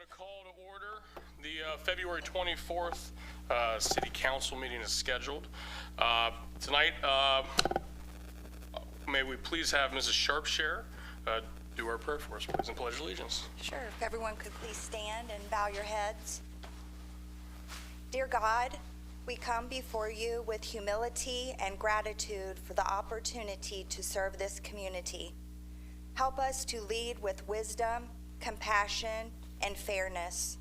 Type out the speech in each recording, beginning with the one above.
Call to order. The February 24th City Council meeting is scheduled. Tonight, may we please have Mrs. Sharpshare do our prayer for us, please, and pledge allegiance. Sure. If everyone could please stand and bow your heads. Dear God, we come before you with humility and gratitude for the opportunity to serve this community. Help us to lead with wisdom, compassion, and fairness.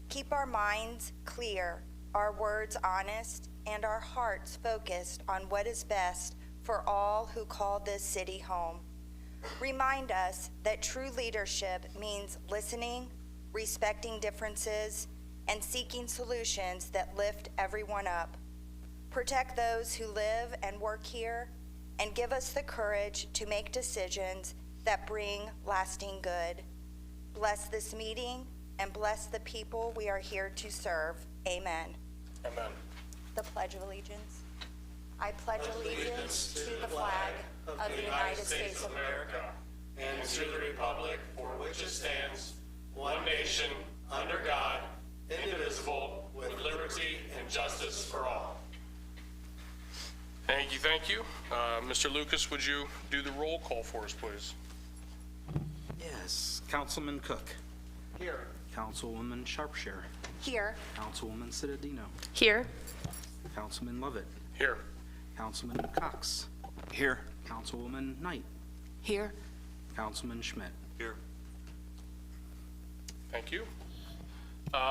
Keep our minds clear, our words honest, and our hearts focused on what is best for all who call this city home. Remind us that true leadership means listening, respecting differences, and seeking solutions that lift everyone up. Protect those who live and work here, and give us the courage to make decisions that bring lasting good. Bless this meeting and bless the people we are here to serve. Amen. Amen. The Pledge of Allegiance. I pledge allegiance to the flag of the United States of America and to the republic for which it stands, one nation, under God, indivisible, with liberty and justice for all. Thank you, thank you. Mr. Lucas, would you do the roll call for us, please? Yes. Councilman Cook. Here. Councilwoman Sharpshare. Here. Councilwoman Cittadino. Here. Councilman Lovett. Here. Councilman Cox. Here. Councilwoman Knight. Here. Councilman Schmidt. Here. Thank you.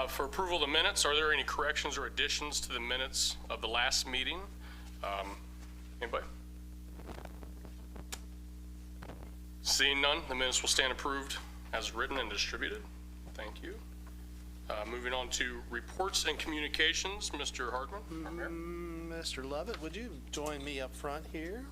For approval of the minutes, are there any corrections or additions to the minutes of the last meeting? Anybody? Seeing none, the minutes will stand approved as written and distributed. Thank you. Moving on to reports and communications, Mr. Hardman. Mr. Lovett, would you join me up front here?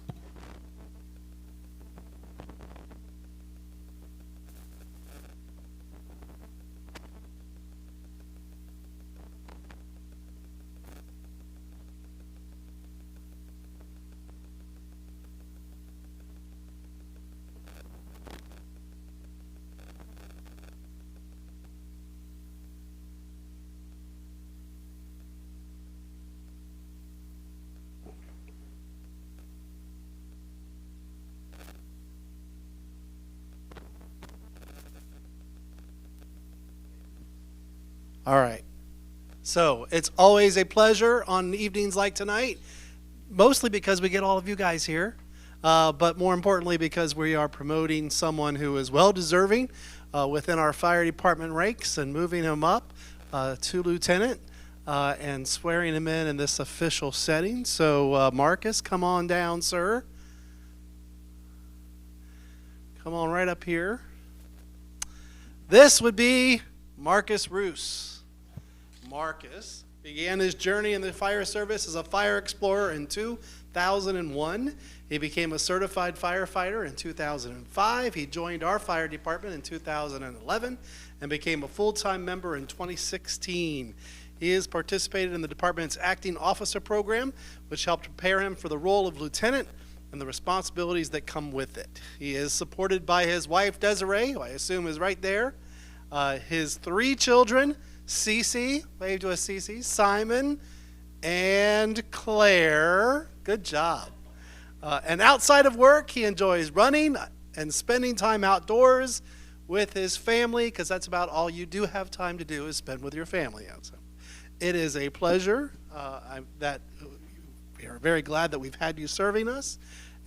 All right. So it's always a pleasure on evenings like tonight, mostly because we get all of you guys here, but more importantly because we are promoting someone who is well-deserving within our fire department ranks and moving him up to lieutenant and swearing him in this official setting. So Marcus, come on down, sir. Come on right up here. This would be Marcus Roos. Marcus began his journey in the fire service as a fire explorer in 2001. He became a certified firefighter in 2005. He joined our fire department in 2011 and became a full-time member in 2016. He has participated in the department's acting officer program, which helped prepare him for the role of lieutenant and the responsibilities that come with it. He is supported by his wife, Desiree, who I assume is right there, his 3 children, Cece, wave to us, Cece, Simon, and Claire. Good job. And outside of work, he enjoys running and spending time outdoors with his family, because that's about all you do have time to do is spend with your family. So it is a pleasure that we are very glad that we've had you serving us,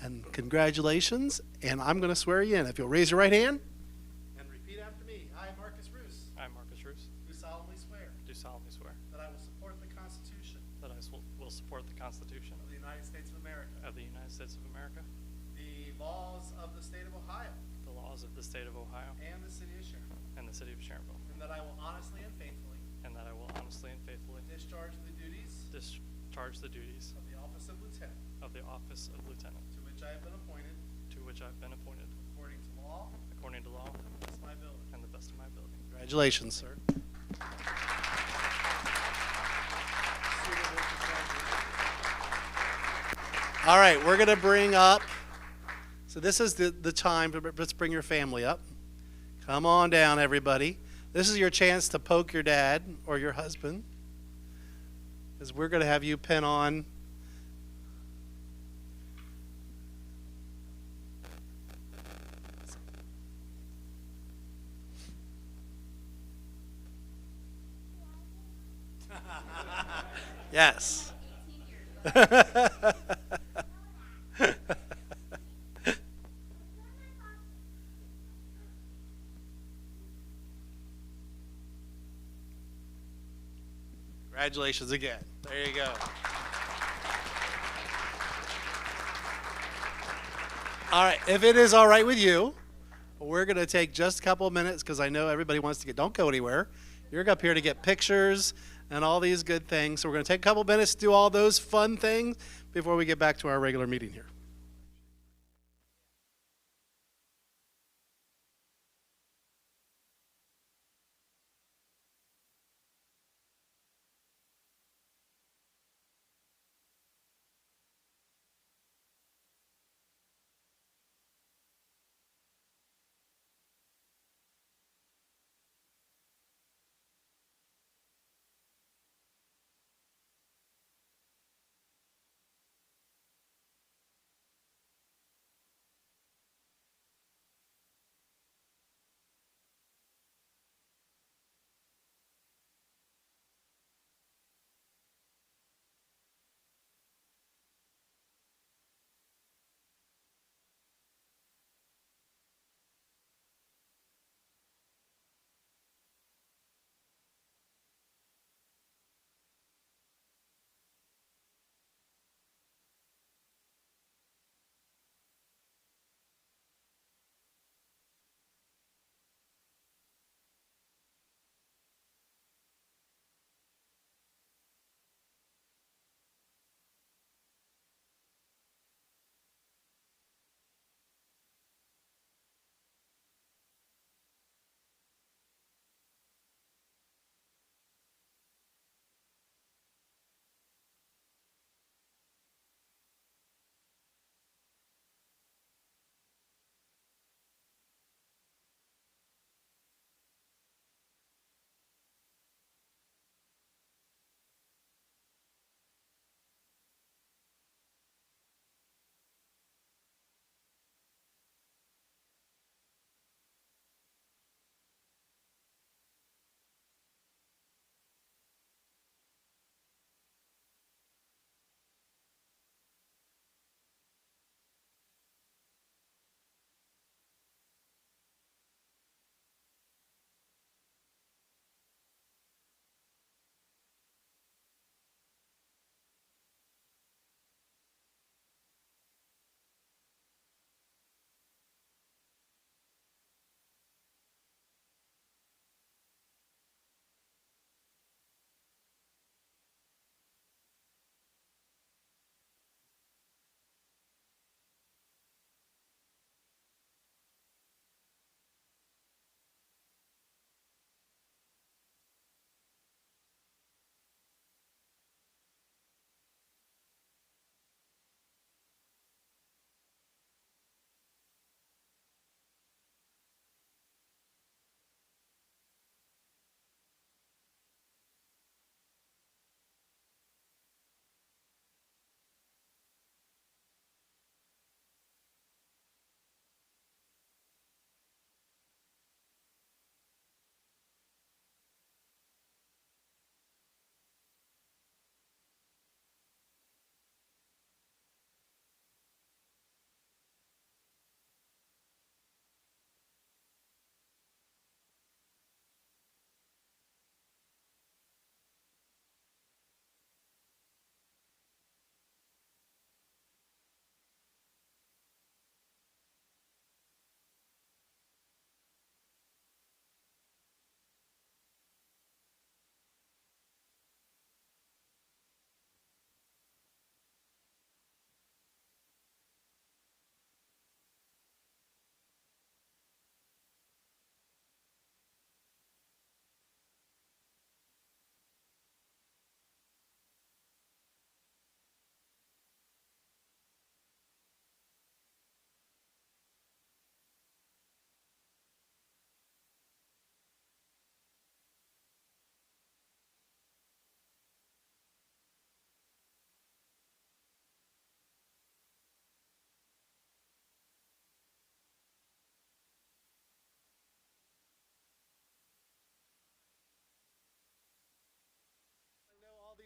and congratulations. And I'm going to swear you in. If you'll raise your right hand. That I will support the Constitution Of the United States of America. of the United States of America, The laws of the state of Ohio. the laws of the state of Ohio, And the city of Sharonville. and the city of Sharonville, And that I will honestly and faithfully and that I will honestly and faithfully discharge the duties discharge the duties of the office of lieutenant, of the office of lieutenant, to which I have been appointed, to which I've been appointed, according to law, according to law, to the best of my ability. and the best of my ability. Congratulations, sir. All right, we're going to bring up, so this is the time, let's bring your family up. Come on down, everybody. This is your chance to poke your dad or your husband, because we're going to have you pin on yes. Congratulations again. There you go. All right, if it is all right with you, we're going to take just a couple of minutes because I know everybody wants to don't go anywhere. You're up here to get pictures and all these good things. So we're going to take a couple of minutes to do all those fun things before we get back to our regular meeting here.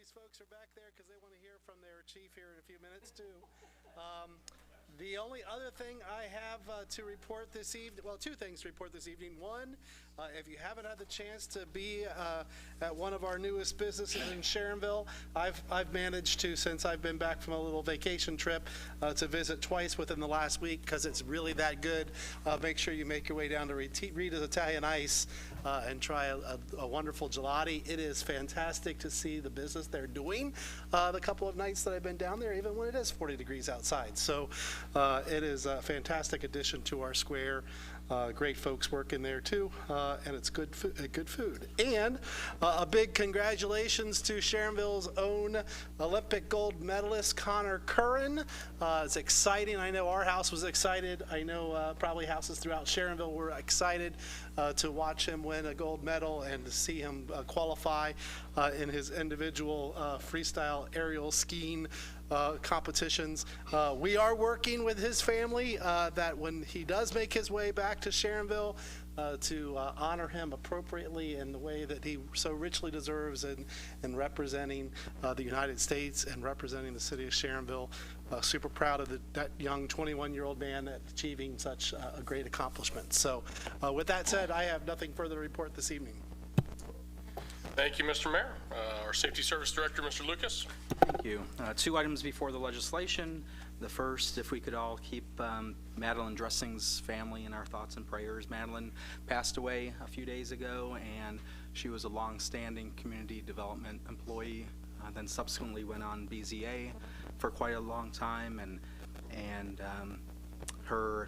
these folks are back there because they want to hear from their chief here in a few minutes too. The only other thing I have to report this evening, well, two things to report this evening. One, if you haven't had the chance to be at one of our newest businesses in Sharonville, I've managed to, since I've been back from a little vacation trip, to visit twice within the last week because it's really that good. Make sure you make your way down to Rita's Italian Ice and try a wonderful gelati. It is fantastic to see the business they're doing the couple of nights that I've been down there, even when it is 40 degrees outside. So it is a fantastic addition to our square. Great folks working there too, and it's good food. And a big congratulations to Sharonville's own Olympic gold medalist Connor Curran. It's exciting. I know our house was excited. I know probably houses throughout Sharonville were excited to watch him win a gold medal and to see him qualify in his individual freestyle aerial skiing competitions. We are working with his family that when he does make his way back to Sharonville to honor him appropriately in the way that he so richly deserves in representing the United States and representing the city of Sharonville. Super proud of that young 21-year-old man at achieving such a great accomplishment. So with that said, I have nothing further to report this evening. Thank you, Mr. Mayor. Our Safety Service Director, Mr. Lucas. Thank you. Two items before the legislation. The first, if we could all keep Madeline Dressing's family in our thoughts and prayers. Madeline passed away a few days ago, and she was a long-standing community development employee, then subsequently went on BZA for quite a long time, and her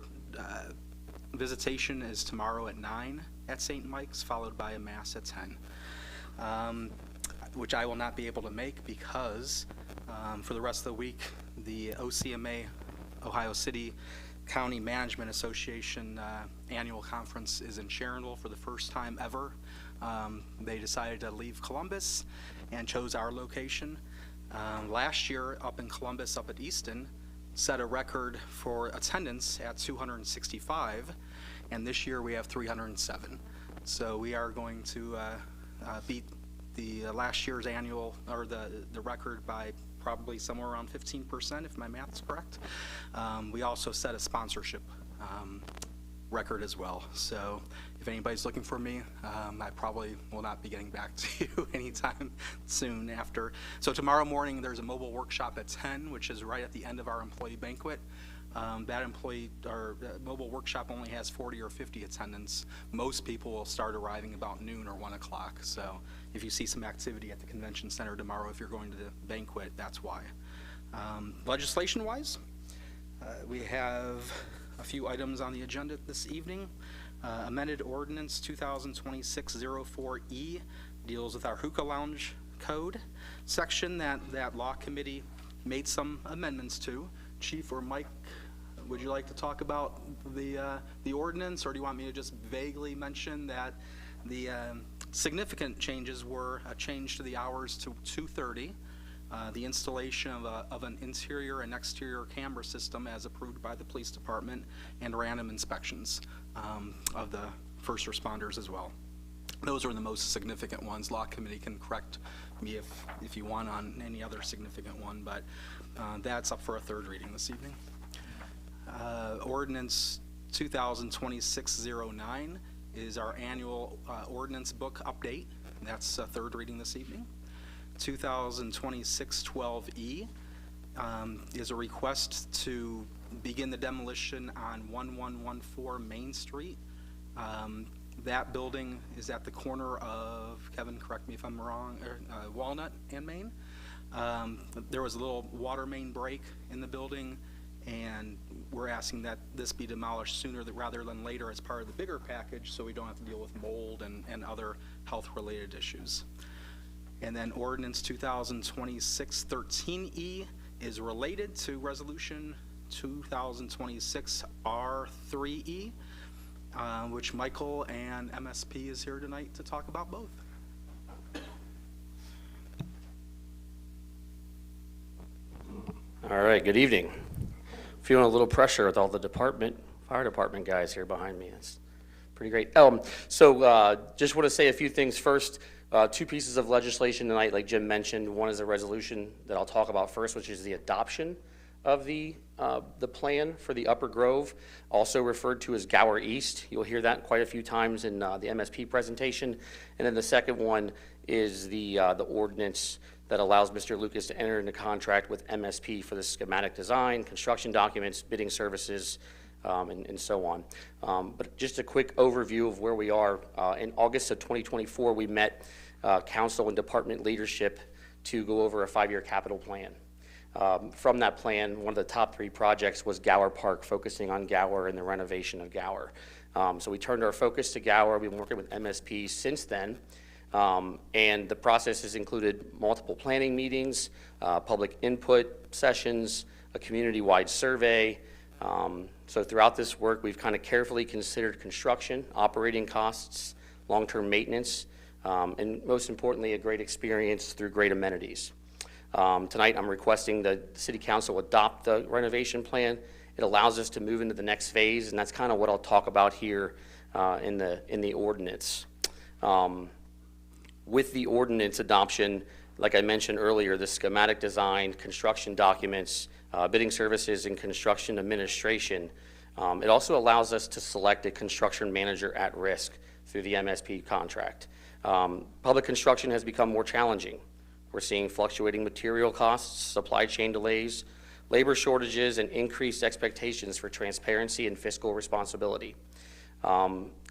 visitation is tomorrow at 9 at St. Mike's, followed by a mass at 10. Which I will not be able to make because for the rest of the week, the OCMA, Ohio City County Management Association annual conference is in Sharonville for the first time ever. They decided to leave Columbus and chose our location. Last year, up in Columbus, up at Easton, set a record for attendance at 265, and this year we have 307. So we are going to beat the last year's annual, or the record by probably somewhere around 15%, if my math's correct. We also set a sponsorship record as well. So if anybody's looking for me, I probably will not be getting back to you anytime soon after. So tomorrow morning, there's a mobile workshop at 10, which is right at the end of our employee banquet. That mobile workshop only has 40 or 50 attendants. Most people will start arriving about noon or 1 o'clock. So if you see some activity at the convention center tomorrow, if you're going to the banquet, that's why. Legislation-wise, we have a few items on the agenda this evening. Amended Ordinance 2026-04E deals with our hookah lounge code section that Law Committee made some amendments to. Chief or Mike, would you like to talk about the ordinance, or do you want me to just vaguely mention that the significant changes were a change to the hours to 2:30, the installation of an interior and exterior camera system as approved by the police department, and random inspections of the first responders as well. Those are the most significant ones. Law Committee can correct me if you want on any other significant one, but that's up for a third reading this evening. Ordinance 2026-09 is our annual ordinance book update. That's a third reading this evening. 2026-12E is a request to begin the demolition on 1114 Main Street. That building is at the corner of, Kevin, correct me if I'm wrong, Walnut and Main. There was a little water main break in the building, and we're asking that this be demolished sooner rather than later as part of the bigger package, so we don't have to deal with mold and other health-related issues. And then Ordinance 2026-13E is related to Resolution 2026-R3E, which Michael and MSP is here tonight to talk about both. All right, good evening. Feeling a little pressure with all the fire department guys here behind me. It's pretty great. So just want to say a few things first. Two pieces of legislation tonight, like Jim mentioned. One is a resolution that I'll talk about first, which is the adoption of the plan for the Upper Grove, also referred to as Gower East. You'll hear that quite a few times in the MSP presentation. And then the second one is the ordinance that allows Mr. Lucas to enter into contract with MSP for the schematic design, construction documents, bidding services, and so on. But just a quick overview of where we are. In August of 2024, we met council and department leadership to go over a 5-year capital plan. From that plan, one of the top 3 projects was Gower Park, focusing on Gower and the renovation of Gower. So we turned our focus to Gower. We've been working with MSP since then. And the process has included multiple planning meetings, public input sessions, a community-wide survey. So throughout this work, we've kind of carefully considered construction, operating costs, long-term maintenance, and most importantly, a great experience through great amenities. Tonight, I'm requesting that the City Council adopt the renovation plan. It allows us to move into the next phase, and that's kind of what I'll talk about here in the ordinance. With the ordinance adoption, like I mentioned earlier, the schematic design, construction documents, bidding services, and construction administration, it also allows us to select a construction manager at risk through the MSP contract. Public construction has become more challenging. We're seeing fluctuating material costs, supply chain delays, labor shortages, and increased expectations for transparency and fiscal responsibility.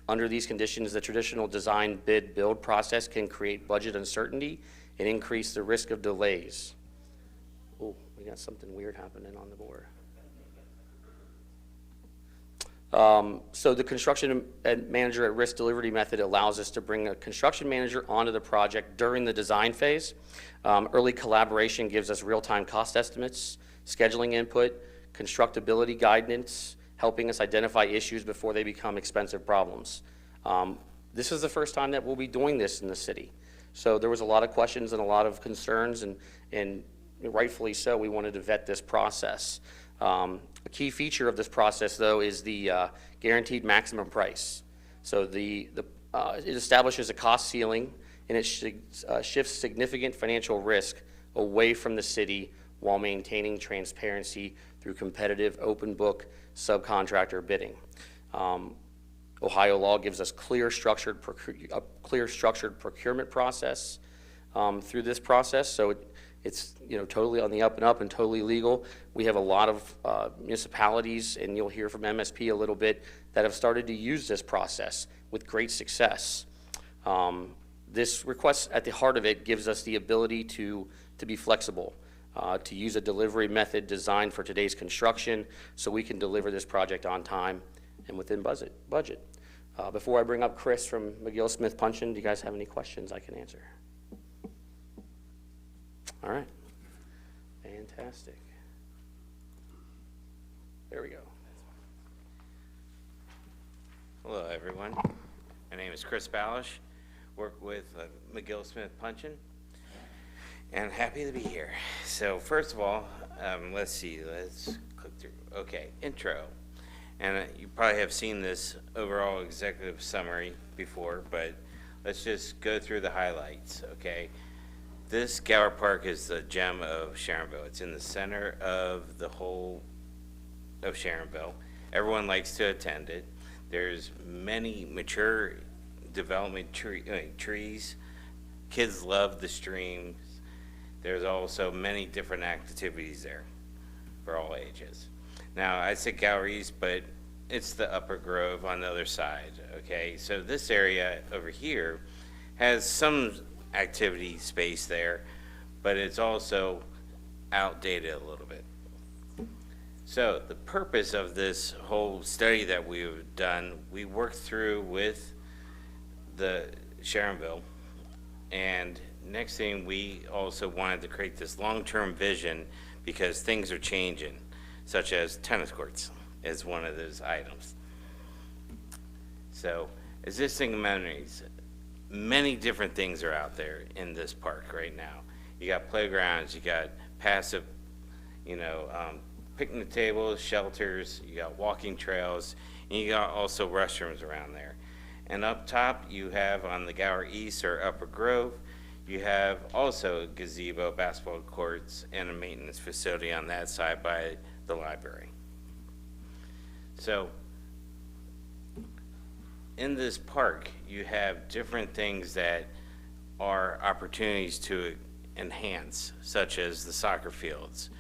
Under these conditions, the traditional design bid build process can create budget uncertainty and increase the risk of delays. Oh, we got something weird happening on the board. So the construction manager at risk delivery method allows us to bring a construction manager onto the project during the design phase. Early collaboration gives us real-time cost estimates, scheduling input, constructability guidance, helping us identify issues before they become expensive problems. This is the first time that we'll be doing this in the city. So there was a lot of questions and a lot of concerns, and rightfully so, we wanted to vet this process. A key feature of this process, though, is the guaranteed maximum price. So it establishes a cost ceiling, and it shifts significant financial risk away from the city while maintaining transparency through competitive open book subcontractor bidding. Ohio law gives us clear structured procurement process through this process. So it's totally on the up and up and totally legal. We have a lot of municipalities, and you'll hear from MSP a little bit, that have started to use this process with great success. This request at the heart of it gives us the ability to be flexible, to use a delivery method designed for today's construction so we can deliver this project on time and within budget. Before I bring up Chris from McGill-Smith-Punchen, do you guys have any questions I can answer? All right, fantastic. There we go. Hello, everyone. My name is Chris Balish. Work with McGill-Smith-Punchen, and happy to be here. So first of all, let's click through. Okay, intro. And you probably have seen this overall executive summary before, but let's just go through the highlights, okay? This Gower Park is the gem of Sharonville. It's in the center of the whole of Sharonville. Everyone likes to attend it. There's many mature development trees. Kids love the streams. There's also many different activities there for all ages. Now, I said Gower East, but it's the Upper Grove on the other side, okay? So this area over here has some activity space there, but it's also outdated a little bit. So the purpose of this whole study that we've done, we worked through with the Sharonville, and next thing, we also wanted to create this long-term vision because things are changing, such as tennis courts is one of those items. So existing amenities, many different things are out there in this park right now. You got playgrounds, you got passive, picnic tables, shelters, you got walking trails, and you got also restrooms around there. And up top, you have on the Gower East or Upper Grove, you have also a gazebo, basketball courts, and a maintenance facility on that side by the library. So in this park, you have different things that are opportunities to enhance, such as the soccer fields,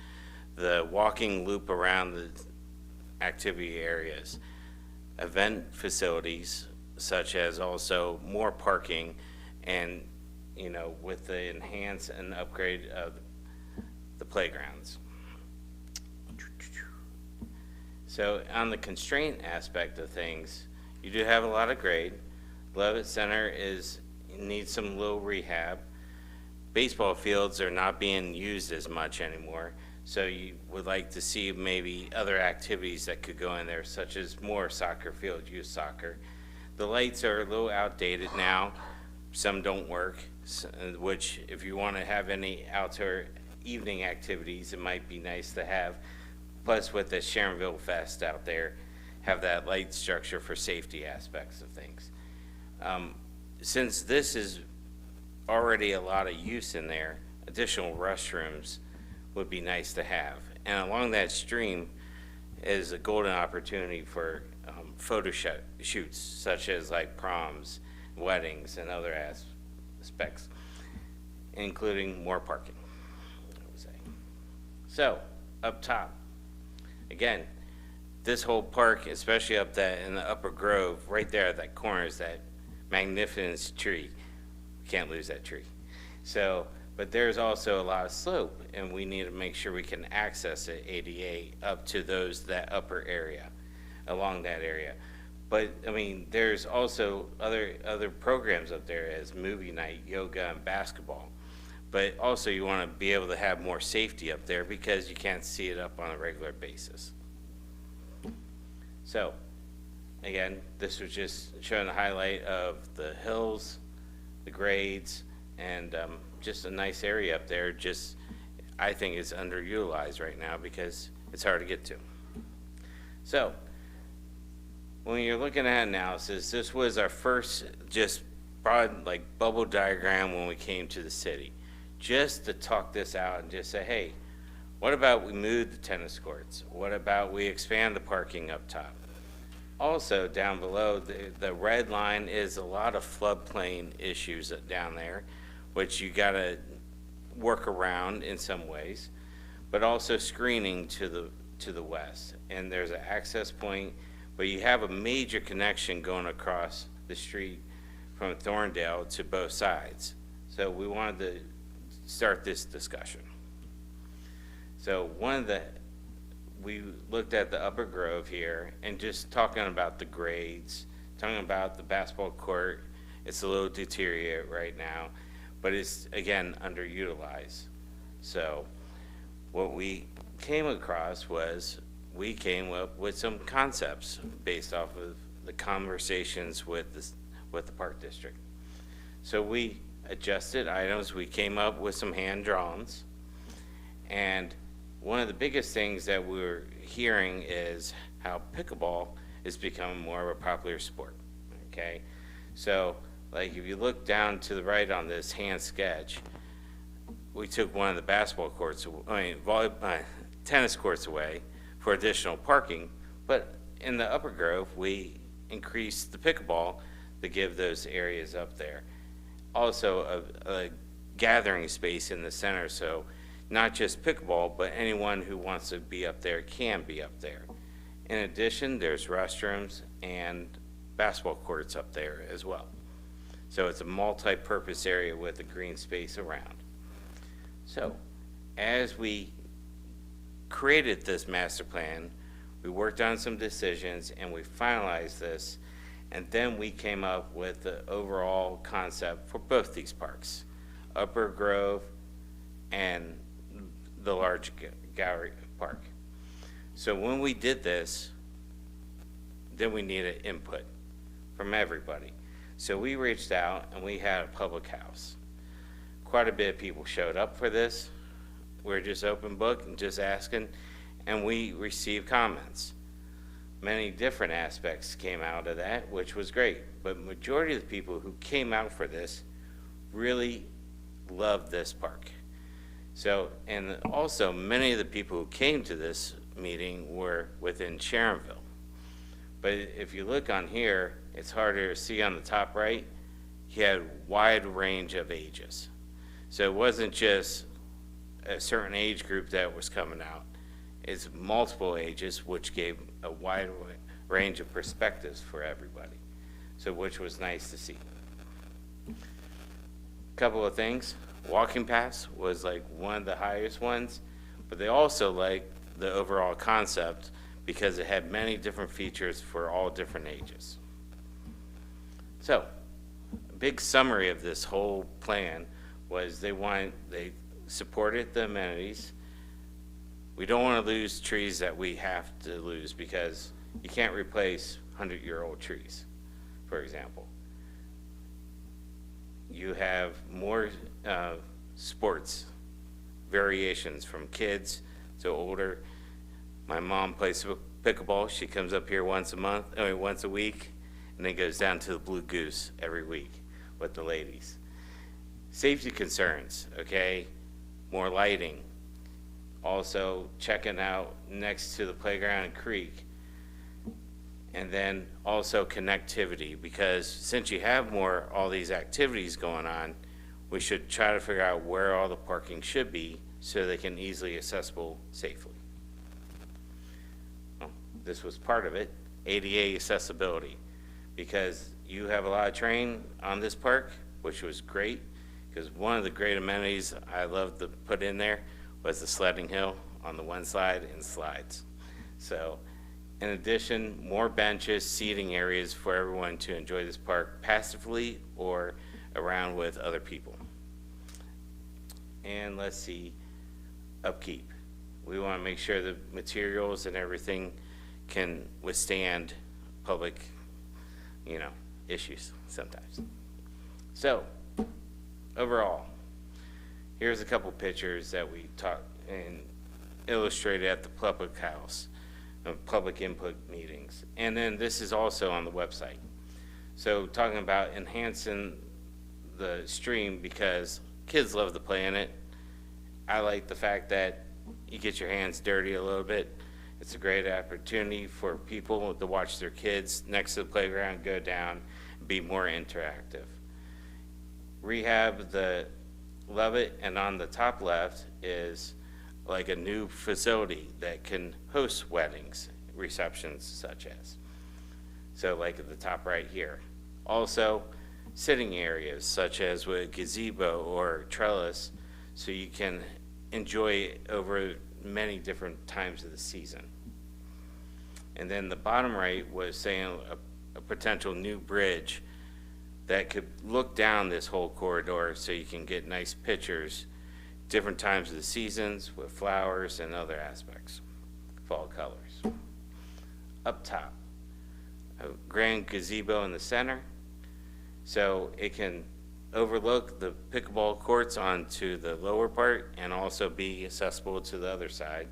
the walking loop around the activity areas, event facilities, such as also more parking, and, you know, with the enhance and upgrade of the playgrounds. So on the constraint aspect of things, you do have a lot of grade. Levitt Center needs some little rehab. Baseball fields are not being used as much anymore, so you would like to see maybe other activities that could go in there, such as more soccer field, youth soccer. The lights are a little outdated now. Some don't work, which if you want to have any outdoor evening activities, it might be nice to have. Plus with the Sharonville Fest out there, have that light structure for safety aspects of things. Since this is already a lot of use in there, additional restrooms would be nice to have. And along that stream is a golden opportunity for photo shoots, such as like proms, weddings, and other aspects, including more parking, I would say. So, up top, again, this whole park, especially up that in the Upper Grove, right there at that corner is that magnificent tree. We can't lose that tree. So, but there's also a lot of slope, and we need to make sure we can access it ADA up to that upper area, along that area. But I mean, there's also other programs up there as movie night, yoga, and basketball. But also you want to be able to have more safety up there because you can't see it up on a regular basis. So, again, this was just showing the highlight of the hills, the grades, and just a nice area up there. Just, I think it's underutilized right now because it's hard to get to. So, when you're looking at analysis, this was our first just broad like bubble diagram when we came to the city. Just to talk this out and just say, hey, what about we move the tennis courts? What about we expand the parking up top? Also, down below, the red line is a lot of floodplain issues down there, which you gotta work around in some ways, but also screening to the west. And there's an access point, but you have a major connection going across the street from Thorndale to both sides. So we wanted to start this discussion. So we looked at the Upper Grove here and just talking about the grades, talking about the basketball court. It's a little deteriorated right now, but it's, again, underutilized. So what we came across was we came up with some concepts based off of the conversations with the park district. So we adjusted items. We came up with some hand drawings, and one of the biggest things that we're hearing is how pickleball is becoming more of a popular sport. Okay, so like if you look down to the right on this hand sketch, we took one of the basketball courts, tennis courts away for additional parking, but in the Upper Grove, we increased the pickleball to give those areas up there. Also a gathering space in the center, so not just pickleball, but anyone who wants to be up there can be up there. In addition, there's restrooms and basketball courts up there as well. So it's a multi-purpose area with a green space around. So as we created this master plan, we worked on some decisions and we finalized this, and then we came up with the overall concept for both these parks, Upper Grove and the large gallery park. So when we did this, then we needed input from everybody. So we reached out and we had a public house. Quite a bit of people showed up for this. We're just open book and just asking, and we received comments. many different aspects came out of that, which was great. But majority of the people who came out for this really loved this park. So, and also many of the people who came to this meeting were within Sharonville. But if you look on here, it's harder to see on the top right, he had wide range of ages. So it wasn't just a certain age group that was coming out. It's multiple ages, which gave a wide range of perspectives for everybody. So which was nice to see. Couple of things. Walking paths was like one of the highest ones, but they also liked the overall concept because it had many different features for all different ages. So, a big summary of this whole plan was they supported the amenities. We don't want to lose trees that we have to lose because you can't replace 100-year-old trees, for example. You have more sports variations from kids to older. My mom plays pickleball. She comes up here once a week, and then goes down to the Blue Goose every week with the ladies. Safety concerns, okay? More lighting. Also checking out next to the playground and creek. And then also connectivity, because since you have all these activities going on, we should try to figure out where all the parking should be so they can easily accessible safely. Well, this was part of it, ADA accessibility, because you have a lot of terrain on this park, which was great, because one of the great amenities I loved to put in there was the sledding hill on the one side and slides. So, in addition, more benches, seating areas for everyone to enjoy this park passively or around with other people. And let's see, upkeep. We want to make sure the materials and everything can withstand public, issues sometimes. So, overall, here's a couple pictures that we taught and illustrated at the public house, public input meetings. And then this is also on the website. So talking about enhancing the stream because kids love to play in it. I like the fact that you get your hands dirty a little bit. It's a great opportunity for people to watch their kids next to the playground go down and be more interactive. Rehab, love it, and on the top left is like a new facility that can host weddings, receptions such as. So like at the top right here. Also, sitting areas such as with gazebo or trellis so you can enjoy it over many different times of the season. And then the bottom right was saying a potential new bridge that could look down this whole corridor so you can get nice pictures different times of the seasons with flowers and other aspects, fall colors. Up top, a grand gazebo in the center, so it can overlook the pickleball courts onto the lower part and also be accessible to the other side,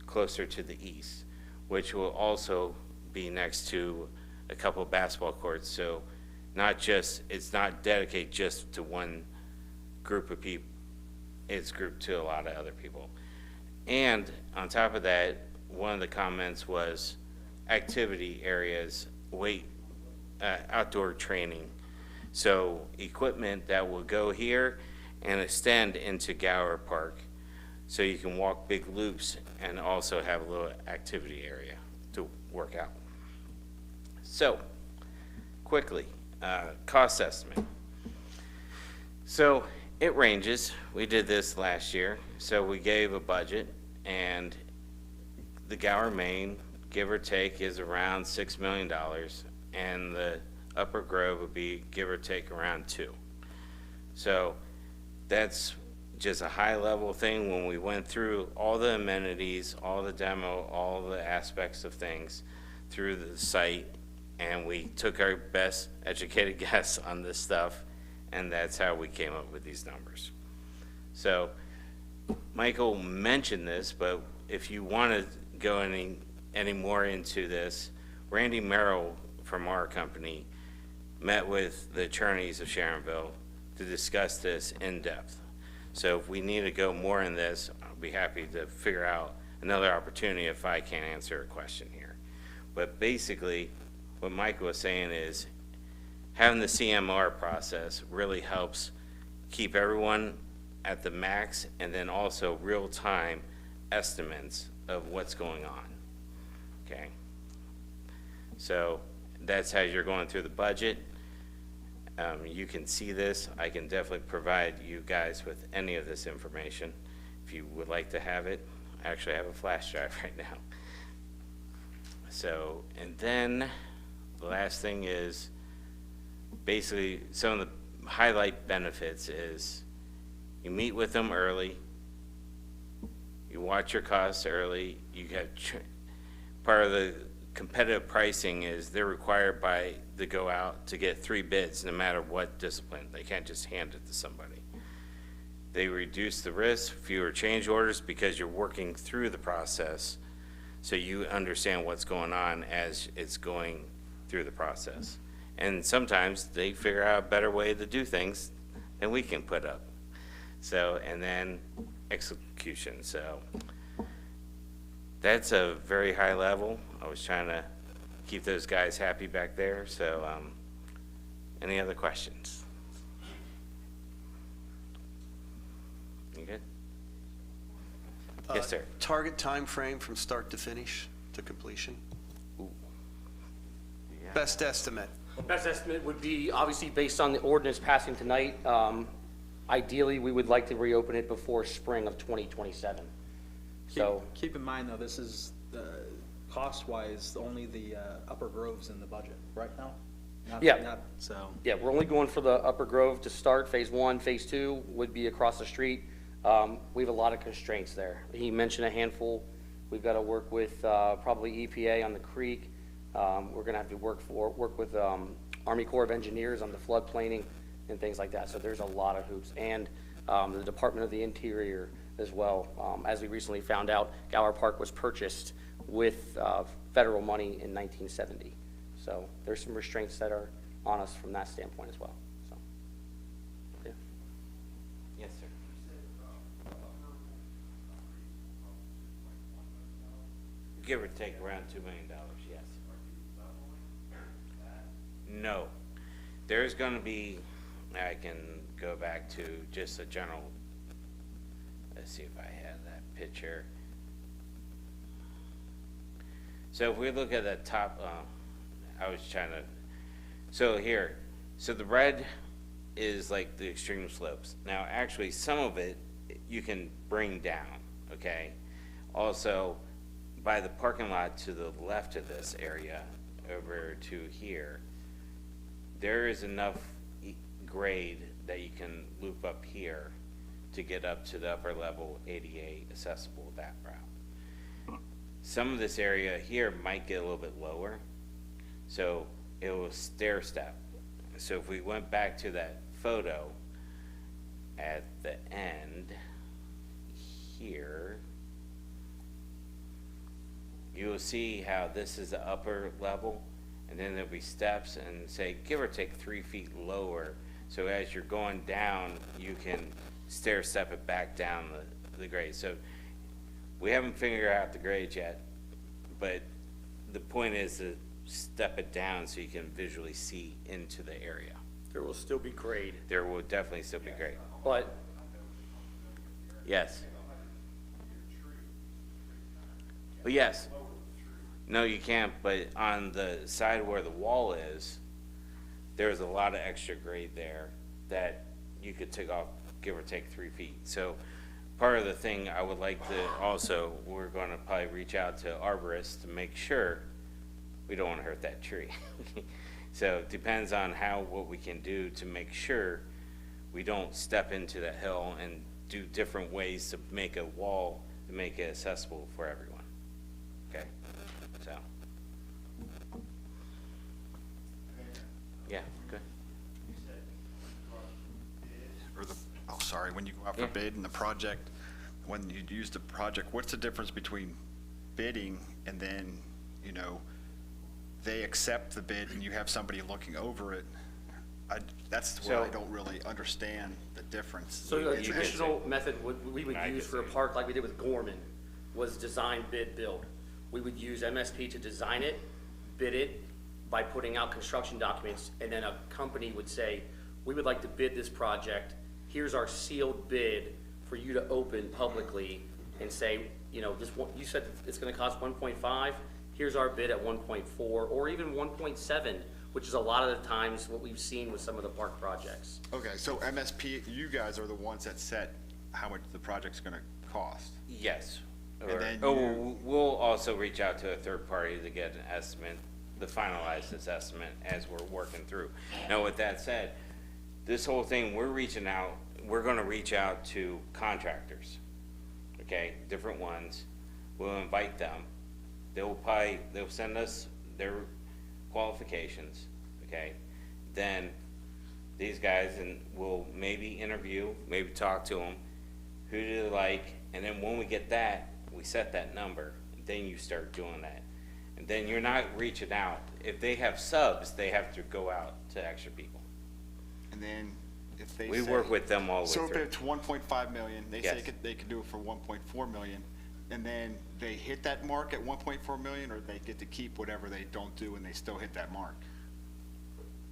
closer to the east, which will also be next to a couple of basketball courts, so it's not dedicated just to one group of people. It's grouped to a lot of other people. And on top of that, one of the comments was activity areas, outdoor training. So equipment that will go here and extend into Gower Park. So you can walk big loops and also have a little activity area to work out. So quickly, cost estimate. So it ranges. We did this last year. So we gave a budget, and the Gower Main, give or take, is around $6 million, and the Upper Grove would be give or take around $2 million. So that's just a high level thing when we went through all the amenities, all the demo, all the aspects of things through the site, and we took our best educated guess on this stuff, and that's how we came up with these numbers. So Michael mentioned this, but if you want to go any more into this, Randy Merrill from our company met with the attorneys of Sharonville to discuss this in depth. So if we need to go more in this, I'll be happy to figure out another opportunity if I can't answer a question here. But basically, what Mike was saying is having the CMR process really helps keep everyone at the max, and then also real-time estimates of what's going on, okay? So that's how you're going through the budget. You can see this. I can definitely provide you guys with any of this information if you would like to have it. I actually have a flash drive right now. So, and then the last thing is basically some of the highlight benefits is you meet with them early, you watch your costs early, you get part of the competitive pricing is they're required to go out to get 3 bids no matter what discipline. They can't just hand it to somebody. They reduce the risk, fewer change orders because you're working through the process so you understand what's going on as it's going through the process. And sometimes they figure out a better way to do things than we can put up. So, and then execution. So that's a very high level. I was trying to keep those guys happy back there. So any other questions? You good? Yes, sir. Target time frame from start to finish to completion? Ooh. Yeah. Best estimate. Best estimate would be obviously based on the ordinance passing tonight. Ideally, we would like to reopen it before spring of 2027. So, Keep in mind, though, this is, cost-wise, only the Upper Grove's in the budget, right now? Yeah. So, yeah, we're only going for the Upper Grove to start. Phase 1, Phase 2 would be across the street. We have a lot of constraints there. He mentioned a handful. We've got to work with probably EPA on the creek. We're going to have to work with Army Corps of Engineers on the floodplaining and things like that. So there's a lot of hoops. And the Department of the Interior as well. As we recently found out, Gower Park was purchased with federal money in 1970. So there's some restraints that are on us from that standpoint as well. So, yeah. Yes, sir. Give or take around $2 million, yes. No. There's going to be, I can go back to just a general, let's see if I have that picture. So if we look at the top, I was trying to, so here, so the red is like the extreme slopes. Now actually some of it you can bring down, okay? Also, by the parking lot to the left of this area, over to here, there is enough grade that you can loop up here to get up to the upper level ADA accessible that route. Some of this area here might get a little bit lower, so it will stair step. So if we went back to that photo at the end here, you will see how this is the upper level, and then there'll be steps and say give or take 3 feet lower. So as you're going down, you can stair step it back down the grade. So we haven't figured out the grades yet, but the point is to step it down so you can visually see into the area. There will still be grade. There will definitely still be grade. But Yes. Well, yes. No, you can't, but on the side where the wall is, there's a lot of extra grade there that you could take off, give or take 3 feet. So part of the thing I would like to also, we're going to probably reach out to arborists to make sure we don't want to hurt that tree. So it depends on what we can do to make sure we don't step into that hill and do different ways to make a wall to make it accessible for everyone. Okay? So. Yeah, good. When you go out for bid in the project, when you use the project, what's the difference between bidding and then, they accept the bid and you have somebody looking over it, that's where So- I don't really understand the difference. So the in that. traditional method we would I use can for a see it. park like we did with Gorman was design, bid, build. We would use MSP to design it, bid it by putting out construction documents, and then a company would say, we would like to bid this project, here's our sealed bid for you to open publicly and say, you know, this one, you said it's gonna cost 1.5, here's our bid at 1.4, or even 1.7, which is a lot of the times what we've seen with some of the park projects. Okay, so MSP, you guys are the ones that set how much the project's gonna cost. Yes. And Or, then oh, you- we'll also reach out to a third party to get an estimate, to finalize this estimate as we're working through. Now, with that said, this whole thing, we're gonna reach out to contractors, okay, different ones. We'll invite them. They'll send us their qualifications, okay? Then these guys, and we'll maybe interview, maybe talk to them, who do they like, and then when we get that, we set that number, then you start doing that. And then you're not reaching out. If they have subs, they have to go out to extra people. And then if they We say- work with them all the So way if through. it's 1.5 million, they say Yes. they could do it for 1.4 million, and then they hit that mark at 1.4 million, or they get to keep whatever they don't do and they still hit that mark?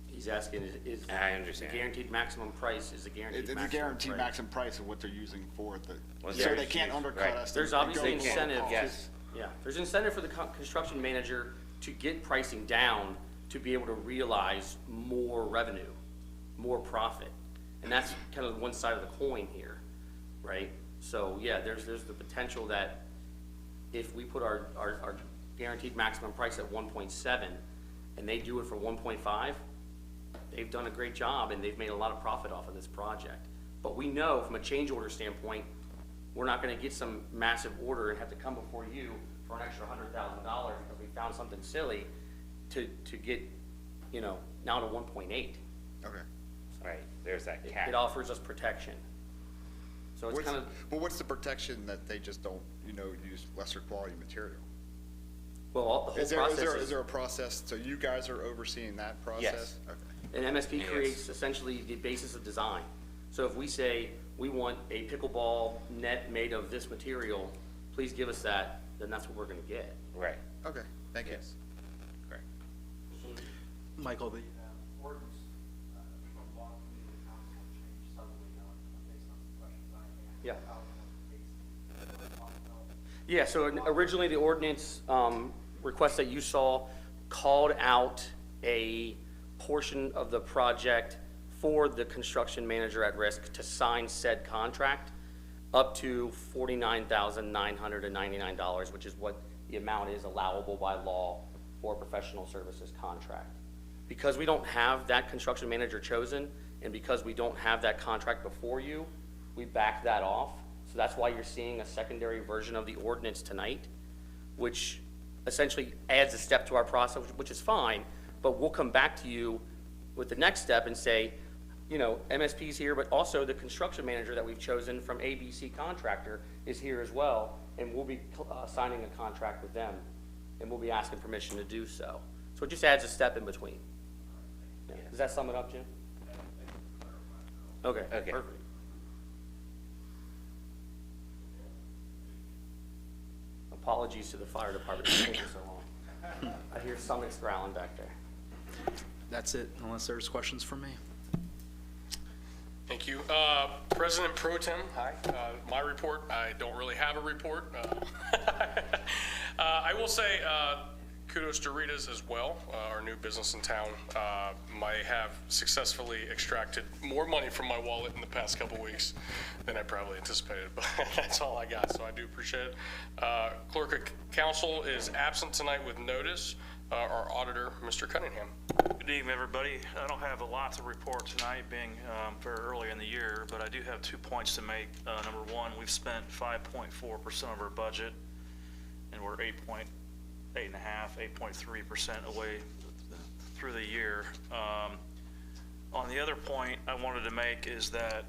He's asking, is I the understand. guaranteed maximum price is the guaranteed It's a maximum guaranteed price. maximum price of what they're using for the, Well, so they there's- can't undercut right. us. There's and obviously go below incentive, cost. Yes. yeah, there's incentive for the construction manager to get pricing down to be able to realize more revenue, more profit. And that's kind of one side of the coin here, right? So, yeah, there's the potential that if we put our guaranteed maximum price at 1.7 and they do it for 1.5, they've done a great job and they've made a lot of profit off of this project. But we know from a change order standpoint, we're not gonna get some massive order and have to come before you for an extra $100,000 because we found something silly to get, you know, now to 1.8. Okay. Right, there's that It cap. offers us protection. So it's kind of, But what's the protection that they just don't, use lesser quality material? well, the whole Is process there a process, so you guys are overseeing that process? Yes. Okay. and MSP Yes. creates essentially the basis of design. So if we say, we want a pickleball net made of this material, please give us that, then that's what we're gonna get. Right, Okay, thank you. yes, correct. Michael, the ordinance from law committee to council changed subtly based on some questions I had. Yeah. How it was Yeah, so originally the ordinance request that you saw called out a portion of the project for the construction manager at risk to sign said contract up to $49,999, which is what the amount is allowable by law for a professional services contract. Because we don't have that construction manager chosen, and because we don't have that contract before you, we back that off. So that's why you're seeing a secondary version of the ordinance tonight, which essentially adds a step to our process, which is fine, but we'll come back to you with the next step and say, MSP's here, but also the construction manager that we've chosen from ABC Contractor is here as well, and we'll be signing a contract with them, and we'll be asking permission to do so. So it just adds a step in between. Yeah. Does that sum it up, Jim? Okay, Okay. perfect. Apologies to the fire department for taking so long. I hear stomachs growling back there. that's it, unless there's questions from me. Thank you. President Pro Tem, hi. My report, I don't really have a report. I will say kudos to Rita's as well, our new business in town. I have successfully extracted more money from my wallet in the past couple weeks than I probably anticipated, but that's all I got, so I do appreciate it. Clerk of Council is absent tonight with notice. Our auditor, Mr. Cunningham. Good evening, everybody. I don't have a lot to report tonight, being very early in the year, but I do have 2 points to make. Number one, we've spent 5.4% of our budget, and we're 8.3% away through the year. On the other point I wanted to make is that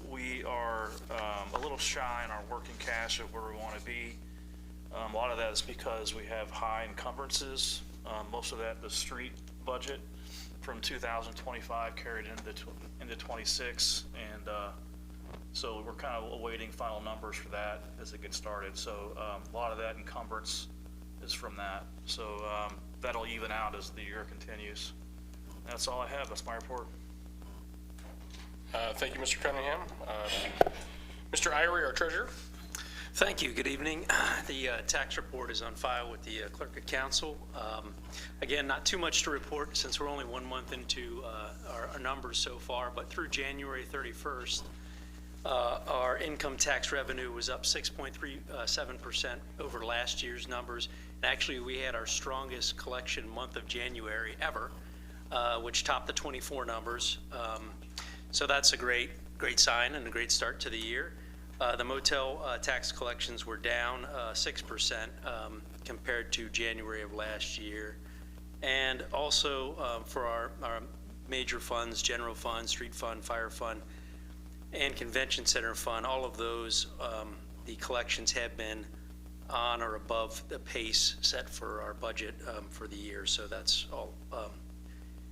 we are a little shy in our working cash of where we want to be. A lot of that is because we have high encumbrances Most of that, the street budget from 2025 carried into 26, and so we're kind of awaiting final numbers for that as it gets started. So a lot of that encumbrance is from that. So that'll even out as the year continues. That's all I have. That's my report. Thank you, Mr. Cunningham. Mr. Irie, our treasurer. Thank you. Good evening. The tax report is on file with the clerk of council. Again, not too much to report since we're only 1 month into our numbers so far, but through January 31st, our income tax revenue was up 6.37% over last year's numbers. And actually, we had our strongest collection month of January ever, which topped the 24 numbers. So that's a great sign and a great start to the year. The motel tax collections were down 6% compared to January of last year. And also for our major funds, general fund, street fund, fire fund, and convention center fund, all of those, the collections have been on or above the pace set for our budget for the year. So that's all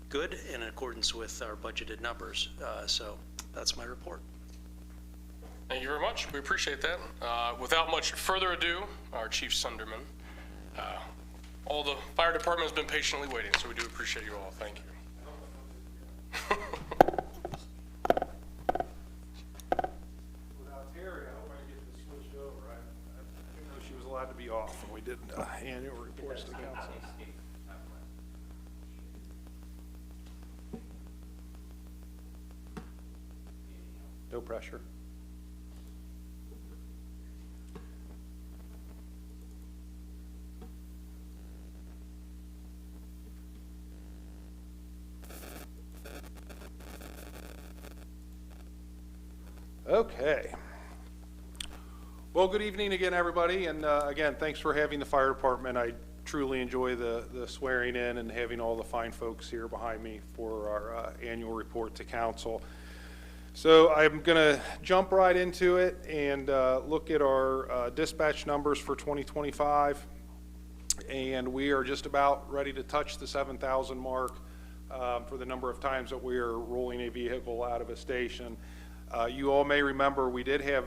good in accordance with our budgeted numbers. So that's my report. Thank you very much. We appreciate that. Without much further ado, our Chief Sunderman. All the fire department has been patiently waiting, so we do appreciate you all. Thank you. Without Terry, I hope I get this switched over. I didn't know she was allowed to be off when we did annual reports to the council. No pressure. Okay. Well, good evening again, everybody, and again, thanks for having the fire department. I truly enjoy the swearing in and having all the fine folks here behind me for our annual report to council. So I'm going to jump right into it and look at our dispatch numbers for 2025, and we are just about ready to touch the 7,000 mark for the number of times that we are rolling a vehicle out of a station. You all may remember we did have